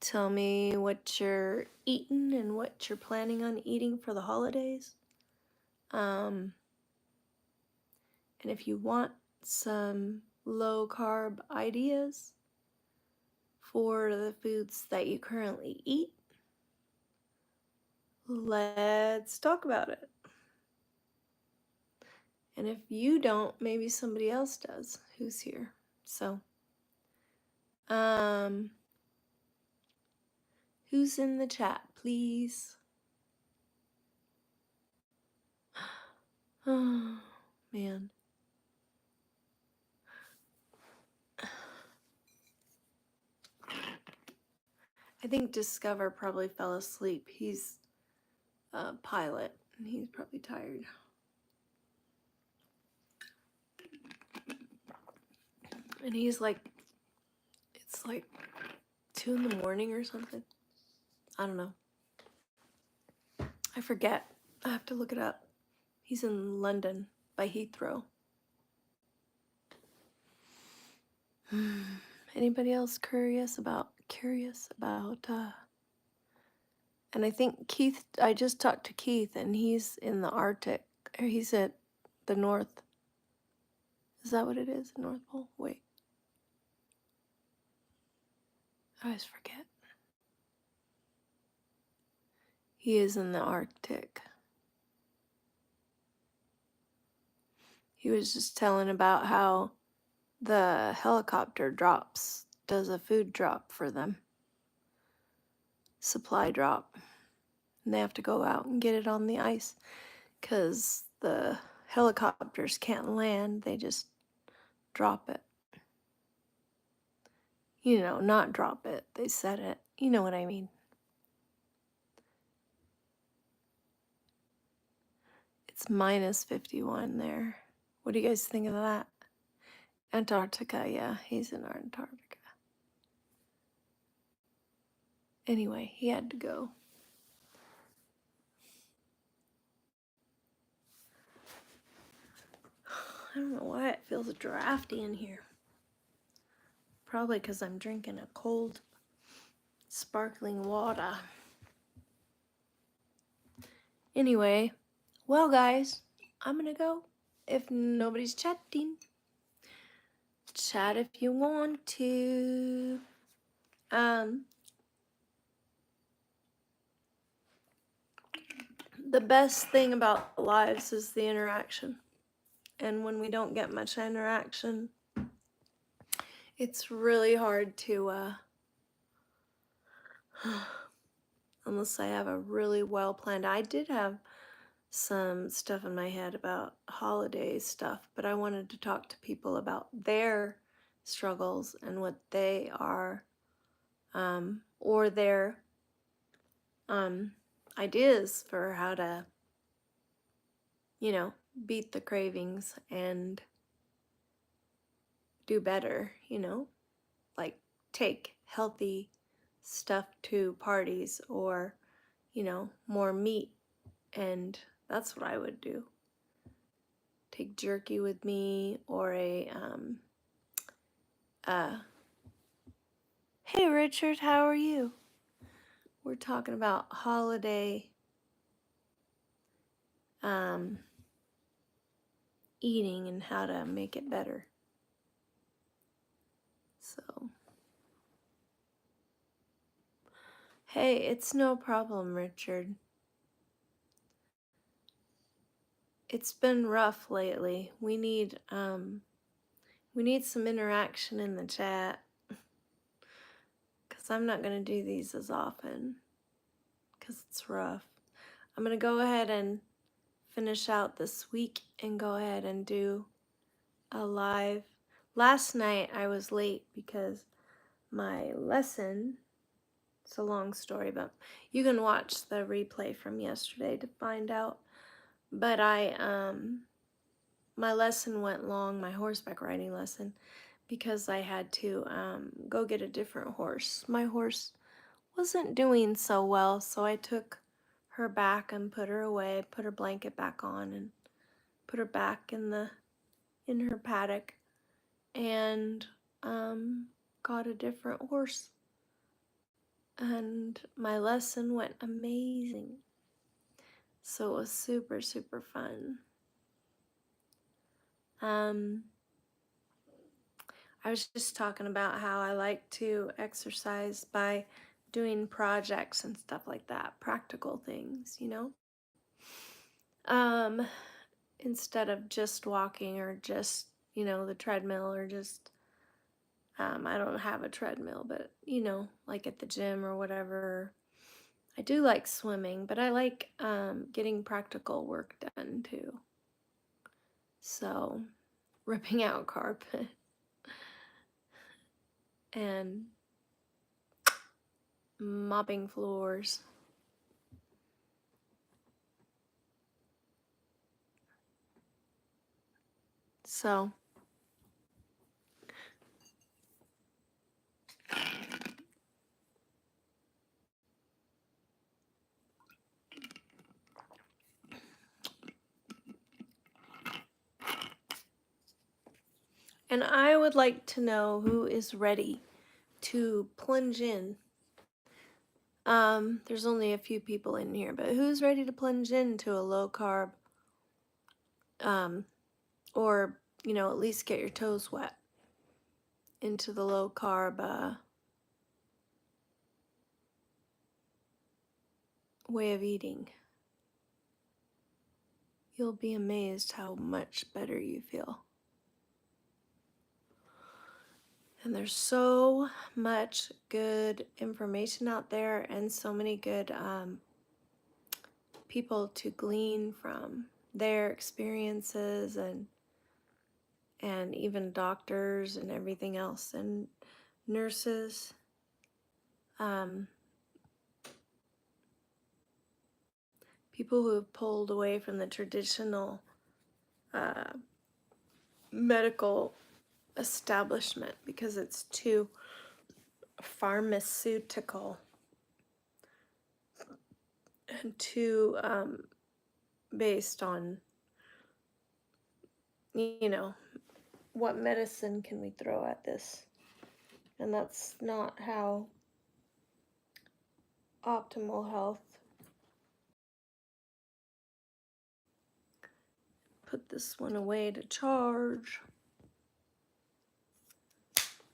A: Tell me what you're eating and what you're planning on eating for the holidays. And if you want some low carb ideas for the foods that you currently eat, let's talk about it. And if you don't, maybe somebody else does who's here. So, who's in the chat, please? Oh, man. I think Discover probably fell asleep. He's a pilot, and he's probably tired. And he's like, it's like 2 in the morning or something. I don't know. I forget. I have to look it up. He's in London by Heathrow. Anybody else curious about and I think Keith, I just talked to Keith, and he's in the Arctic, or he's at the North. Is that what it is? North Pole? Wait. I always forget. He is in the Arctic. He was just telling about how the helicopter does a food drop for them. Supply drop. And they have to go out and get it on the ice because the helicopters can't land. They just drop it. Not drop it. They set it. You know what I mean. It's minus 51 there. What do you guys think of that? Antarctica, yeah, he's in Antarctica. Anyway, he had to go. I don't know why it feels drafty in here. Probably because I'm drinking a cold, sparkling water. Anyway, well, guys, I'm gonna go. If nobody's chatting, chat if you want to. The best thing about lives is the interaction. And when we don't get much interaction, it's really hard to unless I have a really well planned. I did have some stuff in my head about holiday stuff, but I wanted to talk to people about their struggles and what they are, or their um, ideas for how to, beat the cravings and do better, like take healthy stuff to parties or, more meat. And that's what I would do. Take jerky with me or hey Richard, how are you? We're talking about holiday eating and how to make it better. So, hey, it's no problem, Richard. It's been rough lately. We need some interaction in the chat because I'm not going to do these as often because it's rough. I'm going to go ahead and finish out this week and go ahead and do a live. Last night I was late because my lesson, it's a long story, but you can watch the replay from yesterday to find out. But my lesson went long, my horseback riding lesson, because I had to go get a different horse. My horse wasn't doing so well, so I took her back and put her away, put her blanket back on, and put her back in her paddock, and got a different horse. And my lesson went amazing. So it was super, super fun. I was just talking about how I like to exercise by doing projects and stuff like that, practical things, instead of just walking or just, the treadmill or just, I don't have a treadmill, but, like at the gym or whatever. I do like swimming, but I like getting practical work done too. So, ripping out carpet and mopping floors. So, and I would like to know who is ready to plunge in. There's only a few people in here, but who's ready to plunge into a low carb, or, at least get your toes wet into the low carb way of eating? You'll be amazed how much better you feel. And there's so much good information out there and so many good people to glean from their experiences and even doctors and everything else and nurses. People who have pulled away from the traditional medical establishment because it's too pharmaceutical and too based on, what medicine can we throw at this? And that's not how optimal health. Put this one away to charge.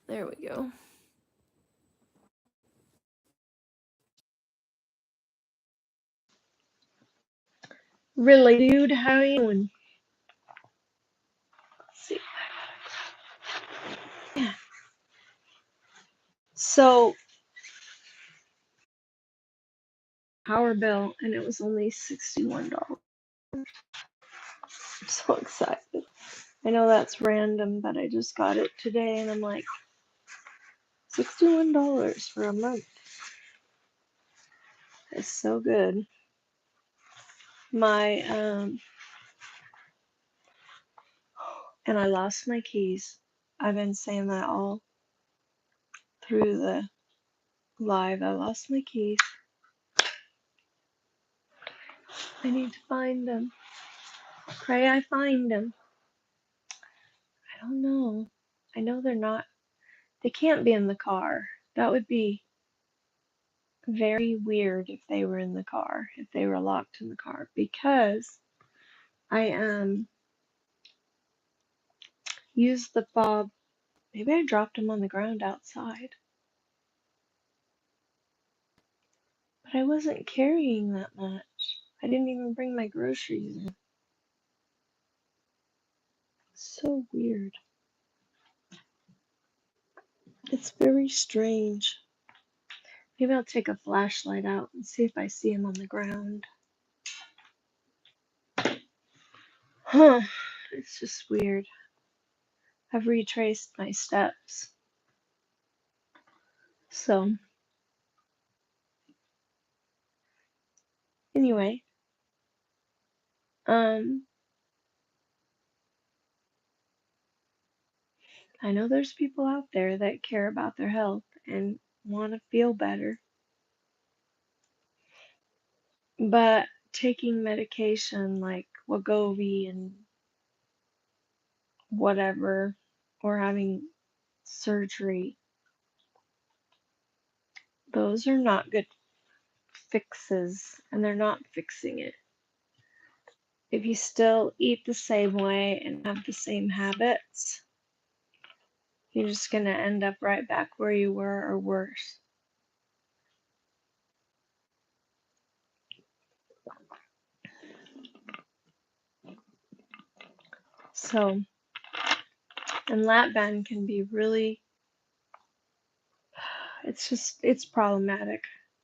A: There we go. Really, dude, how are you doing? Let's see. Yeah. So power bill, and it was only $61. I'm so excited. I know that's random, but I just got it today, and I'm like, $61 for a month. It's so good. My and I lost my keys. I've been saying that all through the live. I lost my keys. I need to find them. Pray I find them. I don't know. I know they're not. They can't be in the car. That would be very weird if they were in the car, if they were locked in the car, because I used the fob. Maybe I dropped them on the ground outside, but I wasn't carrying that much. I didn't even bring my groceries in. So weird. It's very strange. Maybe I'll take a flashlight out and see if I see him on the ground. Huh. It's just weird. I've retraced my steps. So, anyway, I know there's people out there that care about their health and want to feel better, but taking medication like Wegovy and whatever, or having surgery, those are not good fixes, and they're not fixing it. If you still eat the same way and have the same habits, you're just going to end up right back where you were or worse. So, and lap band can be really, it's problematic,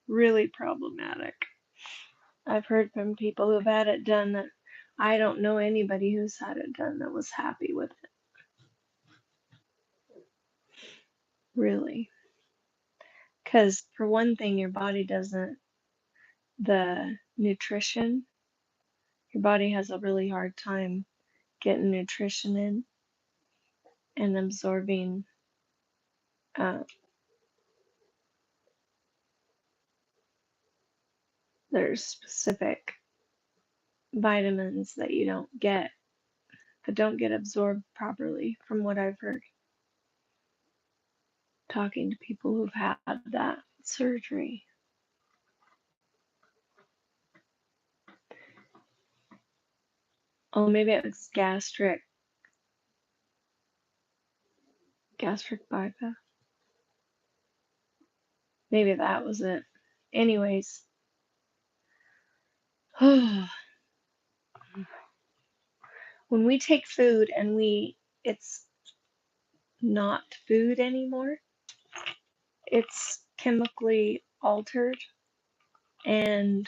A: really problematic. I've heard from people who've had it done that I don't know anybody who's had it done that was happy with it. Really. Because for one thing, your body doesn't, the nutrition, your body has a really hard time getting nutrition in and absorbing there's specific vitamins that you don't get, that don't get absorbed properly, from what I've heard talking to people who've had that surgery. Oh, maybe it was gastric bypass. Maybe that was it. Anyways, when we take food and it's not food anymore, it's chemically altered and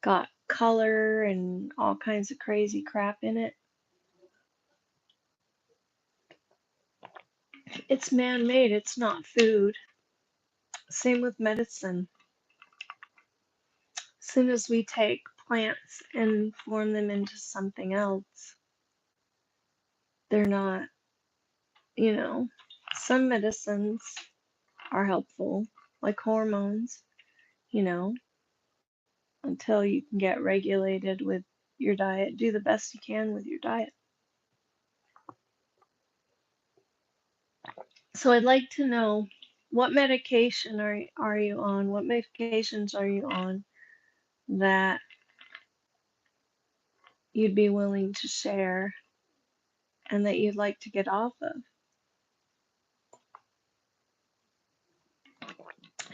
A: got color and all kinds of crazy crap in it. It's man-made, it's not food. Same with medicine. As soon as we take plants and form them into something else, they're not, some medicines are helpful, like hormones, until you can get regulated with your diet. Do the best you can with your diet. So I'd like to know, what medication are you on? What medications are you on that you'd be willing to share and that you'd like to get off of?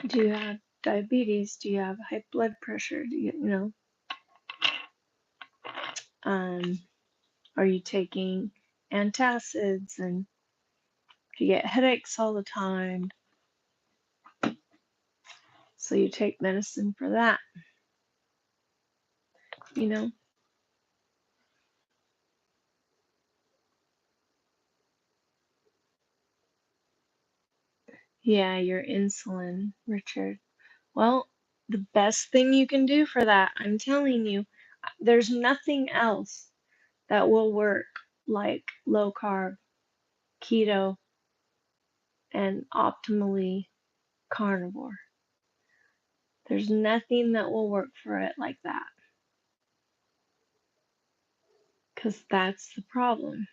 A: Do you have diabetes? Do you have high blood pressure? Do are you taking antacids, and do you get headaches all the time? So you take medicine for that, you know? Yeah, your insulin, Richard. Well, the best thing you can do for that, I'm telling you, there's nothing else that will work like low carb, keto, and optimally carnivore. There's nothing that will work for it like that. Because that's the problem.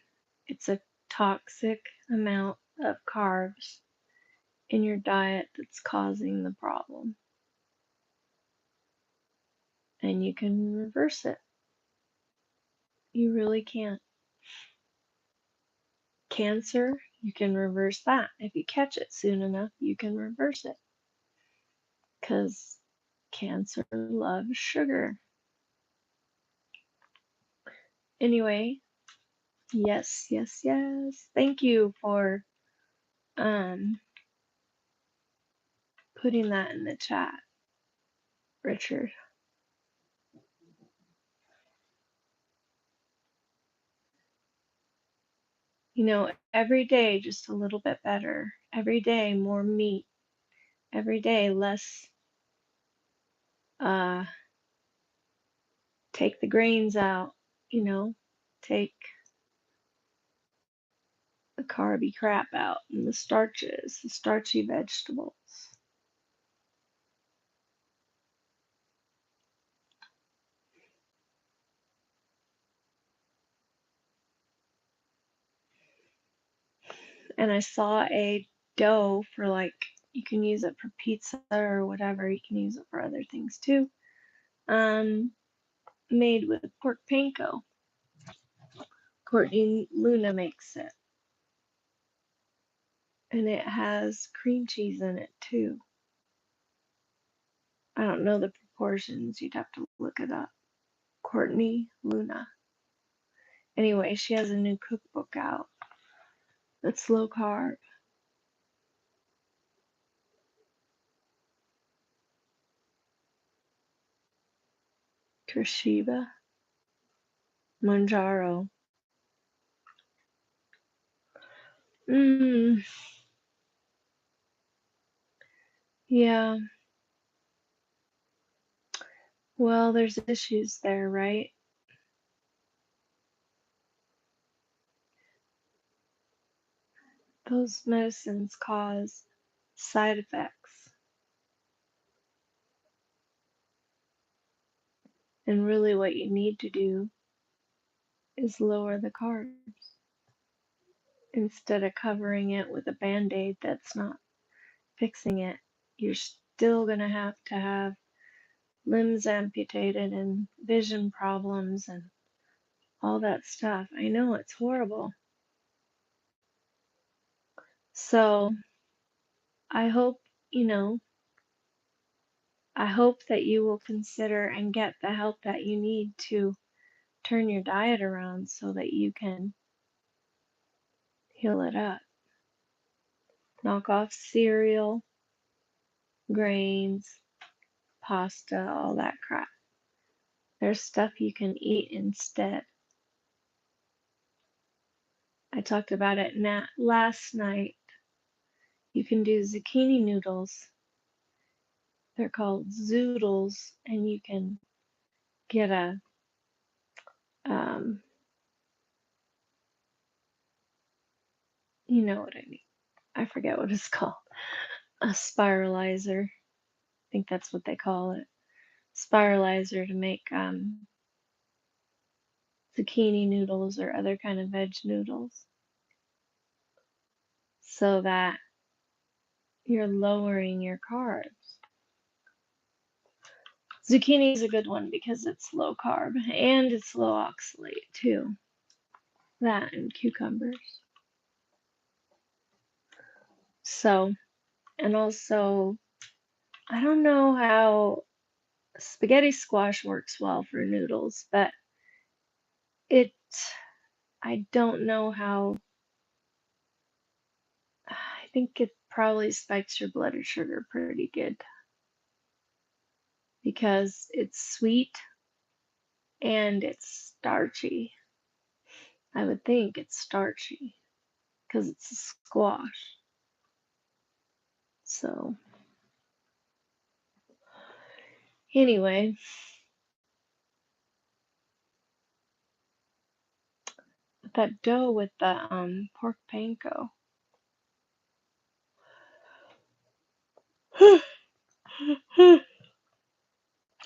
A: It's a toxic amount of carbs in your diet that's causing the problem. And you can reverse it. You really can. Cancer, you can reverse that. If you catch it soon enough, you can reverse it. Because cancer loves sugar. Anyway, yes, yes, yes. Thank you for um putting that in the chat, Richard. You know, every day just a little bit better. Every day more meat. Every day less uh take the grains out, you know, take the carby crap out and the starches, the starchy vegetables. And I saw a dough for like you can use it for pizza or whatever. You can use it for other things too. Made with pork panko. Courtney Luna makes it, and it has cream cheese in it too. I don't know the proportions. You'd have to look it up. Courtney Luna. Anyway, she has a new cookbook out that's low carb. Toshiba, Manjaro. Mmm, yeah. Well, there's issues there, right? Those medicines cause side effects. And really, what you need to do is lower the carbs instead of covering it with a band aid that's not fixing it. You're still going to have limbs amputated and vision problems and all that stuff. I know it's horrible. So I hope, you know, I hope that you will consider and get the help that you need to turn your diet around so that you can heal it up. Knock off cereal, grains, pasta, all that crap. There's stuff you can eat instead. I talked about it last night. You can do zucchini noodles. They're called zoodles, and you can get a um, you know what I mean. I forget what it's called. A spiralizer. I think that's what they call it. Spiralizer to make zucchini noodles or other kind of veg noodles, so that you're lowering your carbs. Zucchini is a good one because it's low carb and it's low oxalate too. That and cucumbers. So, and also, I don't know how spaghetti squash works well for noodles, but it, I don't know how, I think it probably spikes your blood sugar pretty good. because it's sweet and it's starchy. I would think it's starchy because it's a squash. So, anyway, that dough with the pork panko.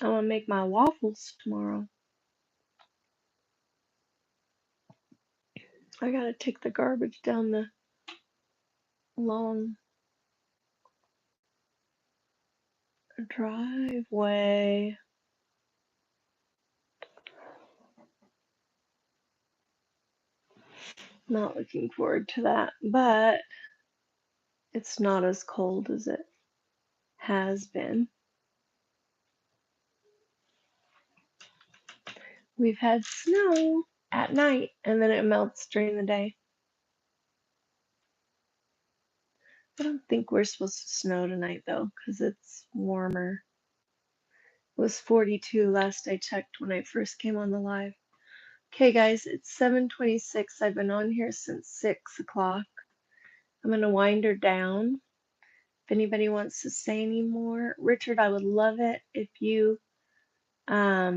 A: I'm gonna make my waffles tomorrow. I gotta take the garbage down the long driveway. Not looking forward to that, but it's not as cold as it has been. We've had snow at night and then it melts during the day. I don't think we're supposed to snow tonight though, because it's warmer. It was 42 last I checked when I first came on the live. Okay, guys, it's 7:26. I've been on here since 6 o'clock. I'm gonna wind her down. If anybody wants to say any more, Richard, I would love it if you got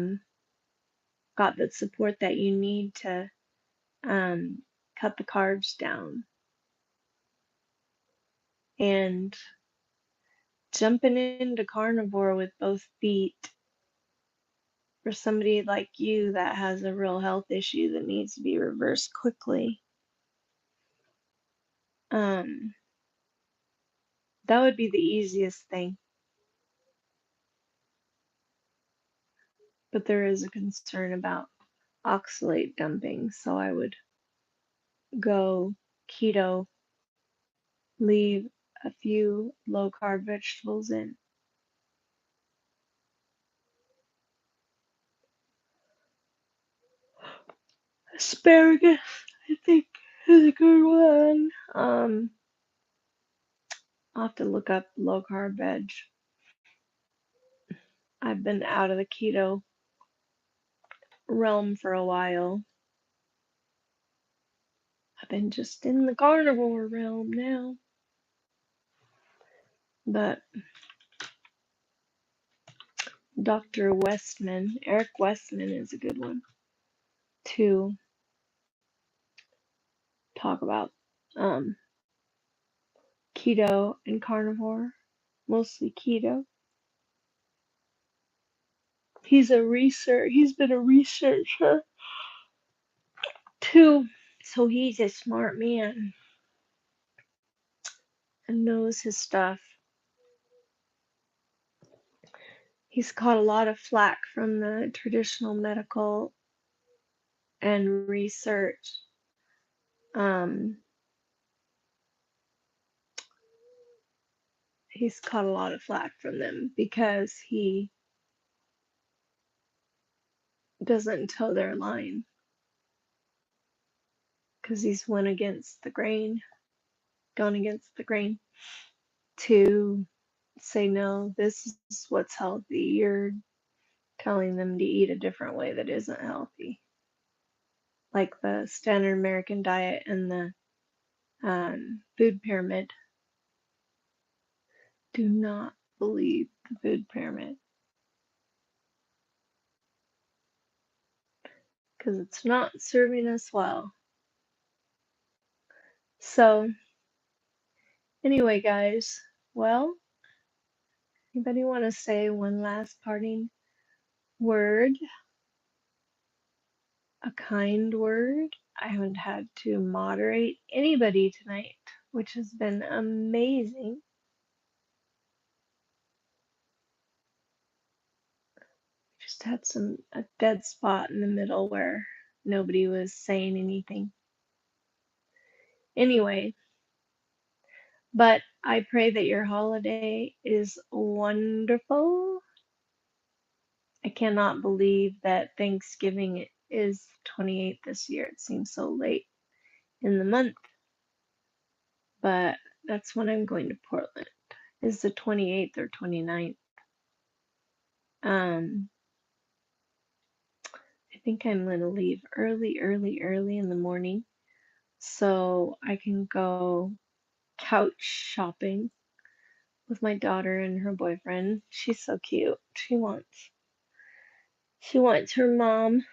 A: the support that you need to cut the carbs down. And jumping into carnivore with both feet for somebody like you that has a real health issue that needs to be reversed quickly, that would be the easiest thing. But there is a concern about oxalate dumping, so I would go keto, leave a few low carb vegetables in. Asparagus, I think, is a good one. I'll have to look up low carb veg. I've been out of the keto realm for a while. I've been just in the carnivore realm now. But Dr. Westman, Eric Westman is a good one to talk about. Keto and carnivore, mostly keto. He's been a researcher too, so he's a smart man and knows his stuff. He's caught a lot of flack from the traditional medical and research. He's caught a lot of flack from them because he doesn't toe their line. Because he's gone against the grain to say, no, this is what's healthy. You're telling them to eat a different way that isn't healthy. Like the standard American diet and the food pyramid. Do not believe the food pyramid. Because it's not serving us well. So, anyway, guys, well, anybody want to say one last parting word? A kind word? I haven't had to moderate anybody tonight, which has been amazing. Just had a dead spot in the middle where nobody was saying anything. Anyway, but I pray that your holiday is wonderful. I cannot believe that Thanksgiving is 28th this year. It seems so late in the month. But that's when I'm going to Portland. Is the 28th or 29th?
B: Um, I think I'm gonna leave early in the morning so I can go couch shopping with my daughter and her boyfriend. She's so cute. She wants her mom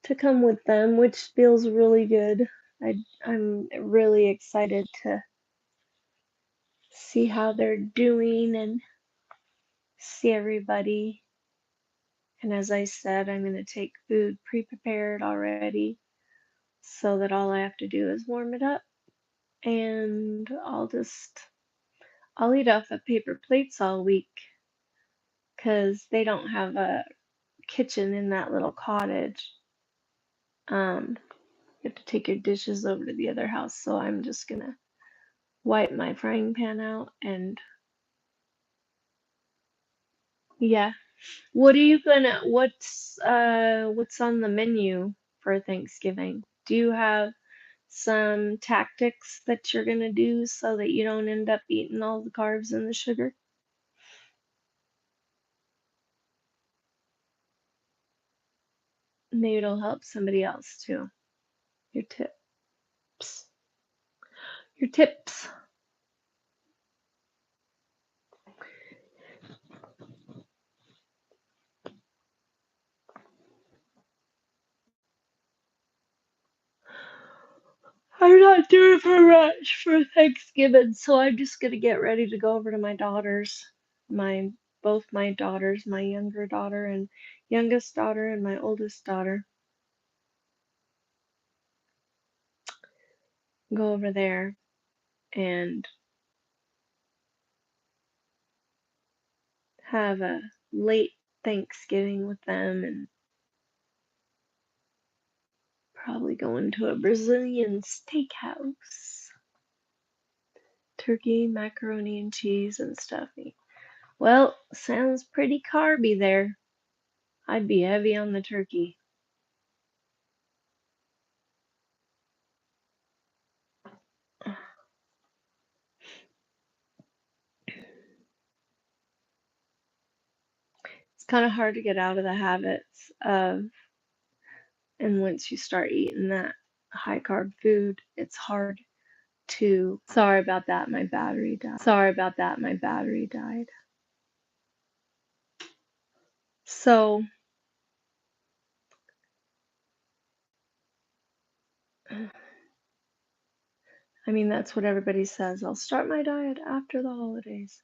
B: to come with them, which feels really good. I'm really excited to see how they're doing and see everybody. And as I said, I'm going to take food pre-prepared already so that all I have to do is warm it up and I'll eat off of paper plates all week because they don't have a kitchen in that little cottage. You have to take your dishes over to the other house, so I'm just gonna wipe my frying pan out and yeah. What's on the menu for Thanksgiving? Do you have some tactics that you're gonna do so that you don't end up eating all the carbs and the sugar? Maybe it'll help somebody else too. Your tips. Your tips. I'm not doing for much for Thanksgiving, so I'm just gonna get ready to go over to my daughters. My both my daughters, my younger daughter and youngest daughter and my oldest daughter. Go over there and have a late Thanksgiving with them and probably go into a Brazilian steakhouse. Turkey, macaroni and cheese and stuffing. Well, sounds pretty carby there. I'd be heavy on the turkey. It's kind of hard to get out of the habits of, and once you start eating that high carb food, it's hard to. Sorry about that, my battery died. Sorry about that, my battery died. So, I mean, that's what everybody says. I'll start my diet after the holidays.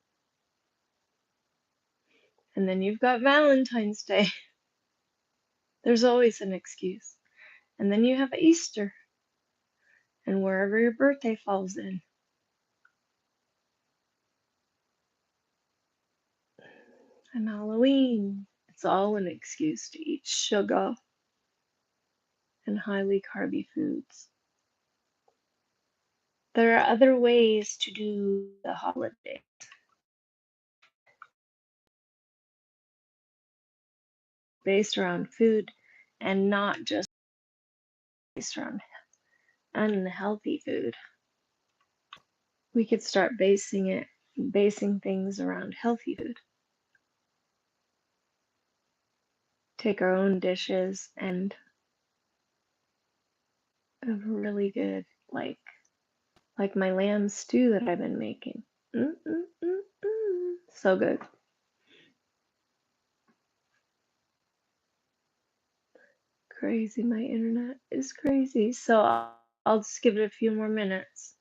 B: And then you've got Valentine's Day. There's always an excuse. And then you have Easter and wherever your birthday falls in. And Halloween. It's all an excuse to eat sugar and highly carby foods. There are other ways to do the holiday based around food and not just based around unhealthy food. We could start basing things around healthy food. Take our own dishes and a really good like my lamb stew that I've been making. So good. Crazy, my internet is crazy. So I'll just give it a few more minutes.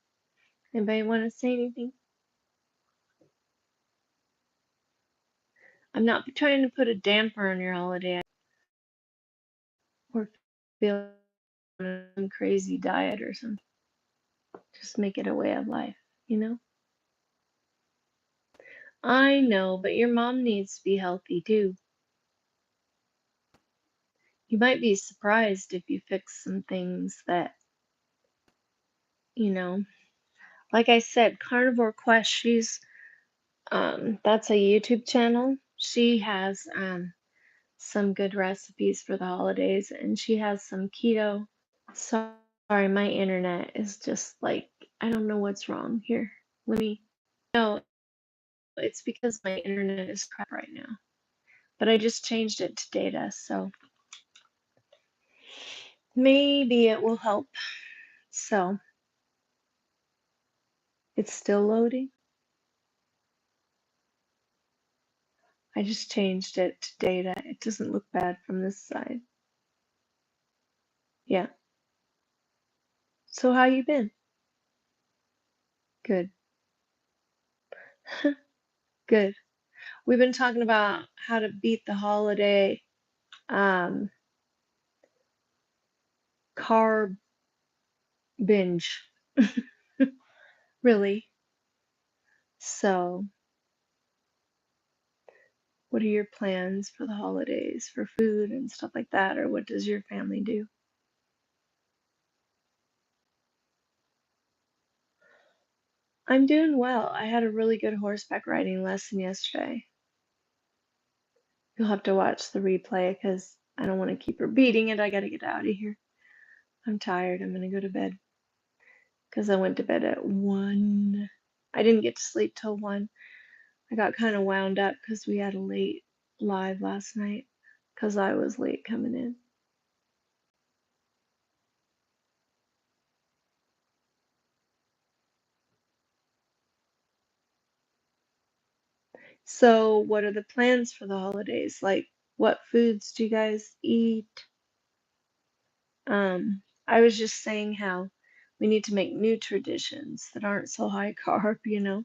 B: Anybody want to say anything? I'm not trying to put a damper on your holiday or feel on some crazy diet or something. Just make it a way of life, you know? I know, but your mom needs to be healthy too. You might be surprised if you fix some things that, you know, like I said, Carnivore Quest, that's a YouTube channel. She has some good recipes for the holidays and she has some keto. Sorry, my internet is just like, I don't know what's wrong here. Let me, no, it's because my internet is crap right now. but I just changed it to data, so maybe it will help. So it's still loading. I just changed it to data. It doesn't look bad from this side. Yeah. So how you been? Good. Good. We've been talking about how to beat the holiday um carb binge. Really. So, what are your plans for the holidays for food and stuff like that, or what does your family do? I'm doing well. I had a really good horseback riding lesson yesterday. You'll have to watch the replay because I don't want to keep repeating it. I got to get out of here. I'm tired. I'm going to go to bed because I went to bed at 1. I didn't get to sleep till 1. I got kind of wound up because we had a late live last night because I was late coming in. So, what are the plans for the holidays? Like, what foods do you guys eat? I was just saying how we need to make new traditions that aren't so high carb, you know.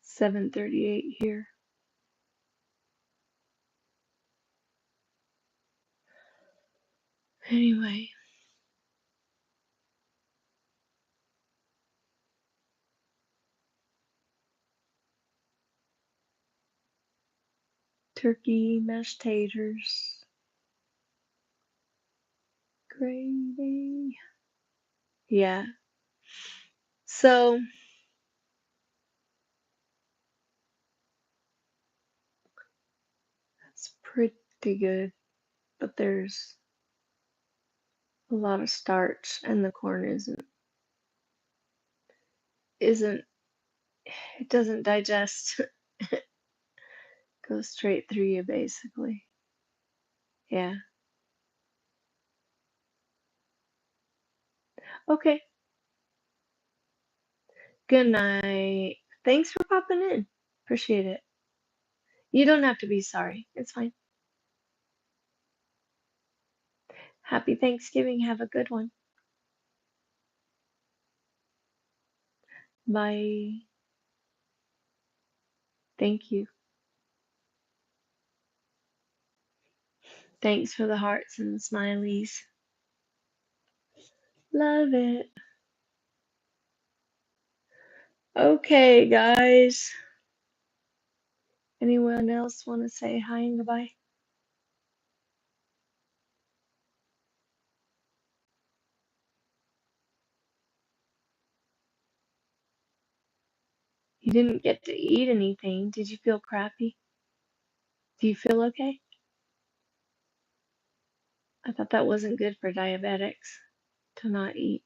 B: 7:38 here. Anyway, turkey, mashed taters, gravy. Yeah. So, that's pretty good, but there's a lot of starch and the corn isn't it doesn't digest. Goes straight through you basically. Yeah. Okay. Good night. Thanks for popping in. Appreciate it. You don't have to be sorry. It's fine. Happy Thanksgiving. Have a good one. Bye. Thank you. Thanks for the hearts and the smileys. Love it. Okay, guys. Anyone else want to say hi and goodbye? You didn't get to eat anything. Did you feel crappy? Do you feel okay? I thought that wasn't good for diabetics to not eat.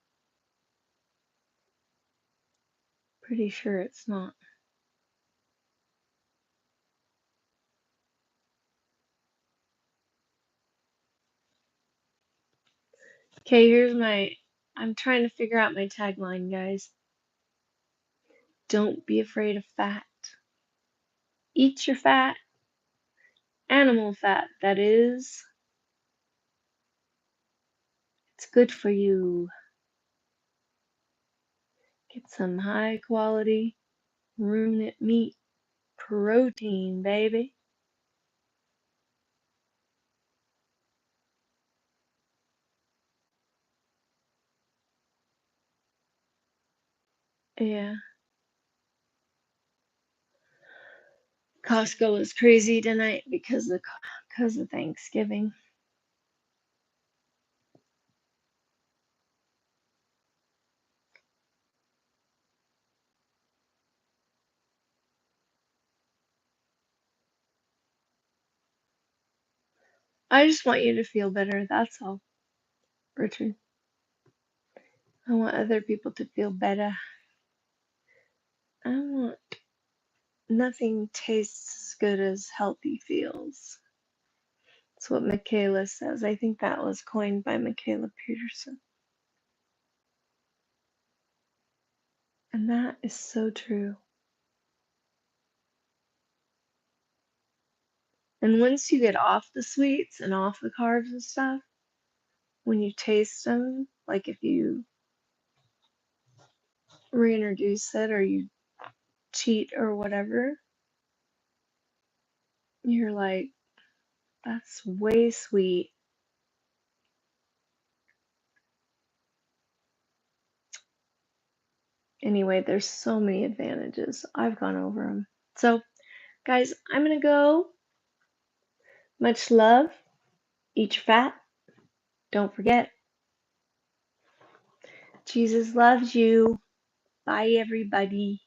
B: Pretty sure it's not. Okay, I'm trying to figure out my tagline, guys. Don't be afraid of fat. Eat your fat, animal fat, that is. It's good for you. Get some high quality ruminant meat protein, baby. Yeah. Costco was crazy tonight because of Thanksgiving. I just want you to feel better, that's all, Richard. I want other people to feel better. I want nothing tastes as good as healthy feels. That's what Michaela says. I think that was coined by Michaela Peterson. And that is so true. And once you get off the sweets and off the carbs and stuff, when you taste them, like if you reintroduce it or you cheat or whatever, you're like, that's way sweet. Anyway, there's so many advantages. I've gone over them. So, guys, I'm going to go. Much love. Eat your fat. Don't forget, Jesus loves you. Bye, everybody.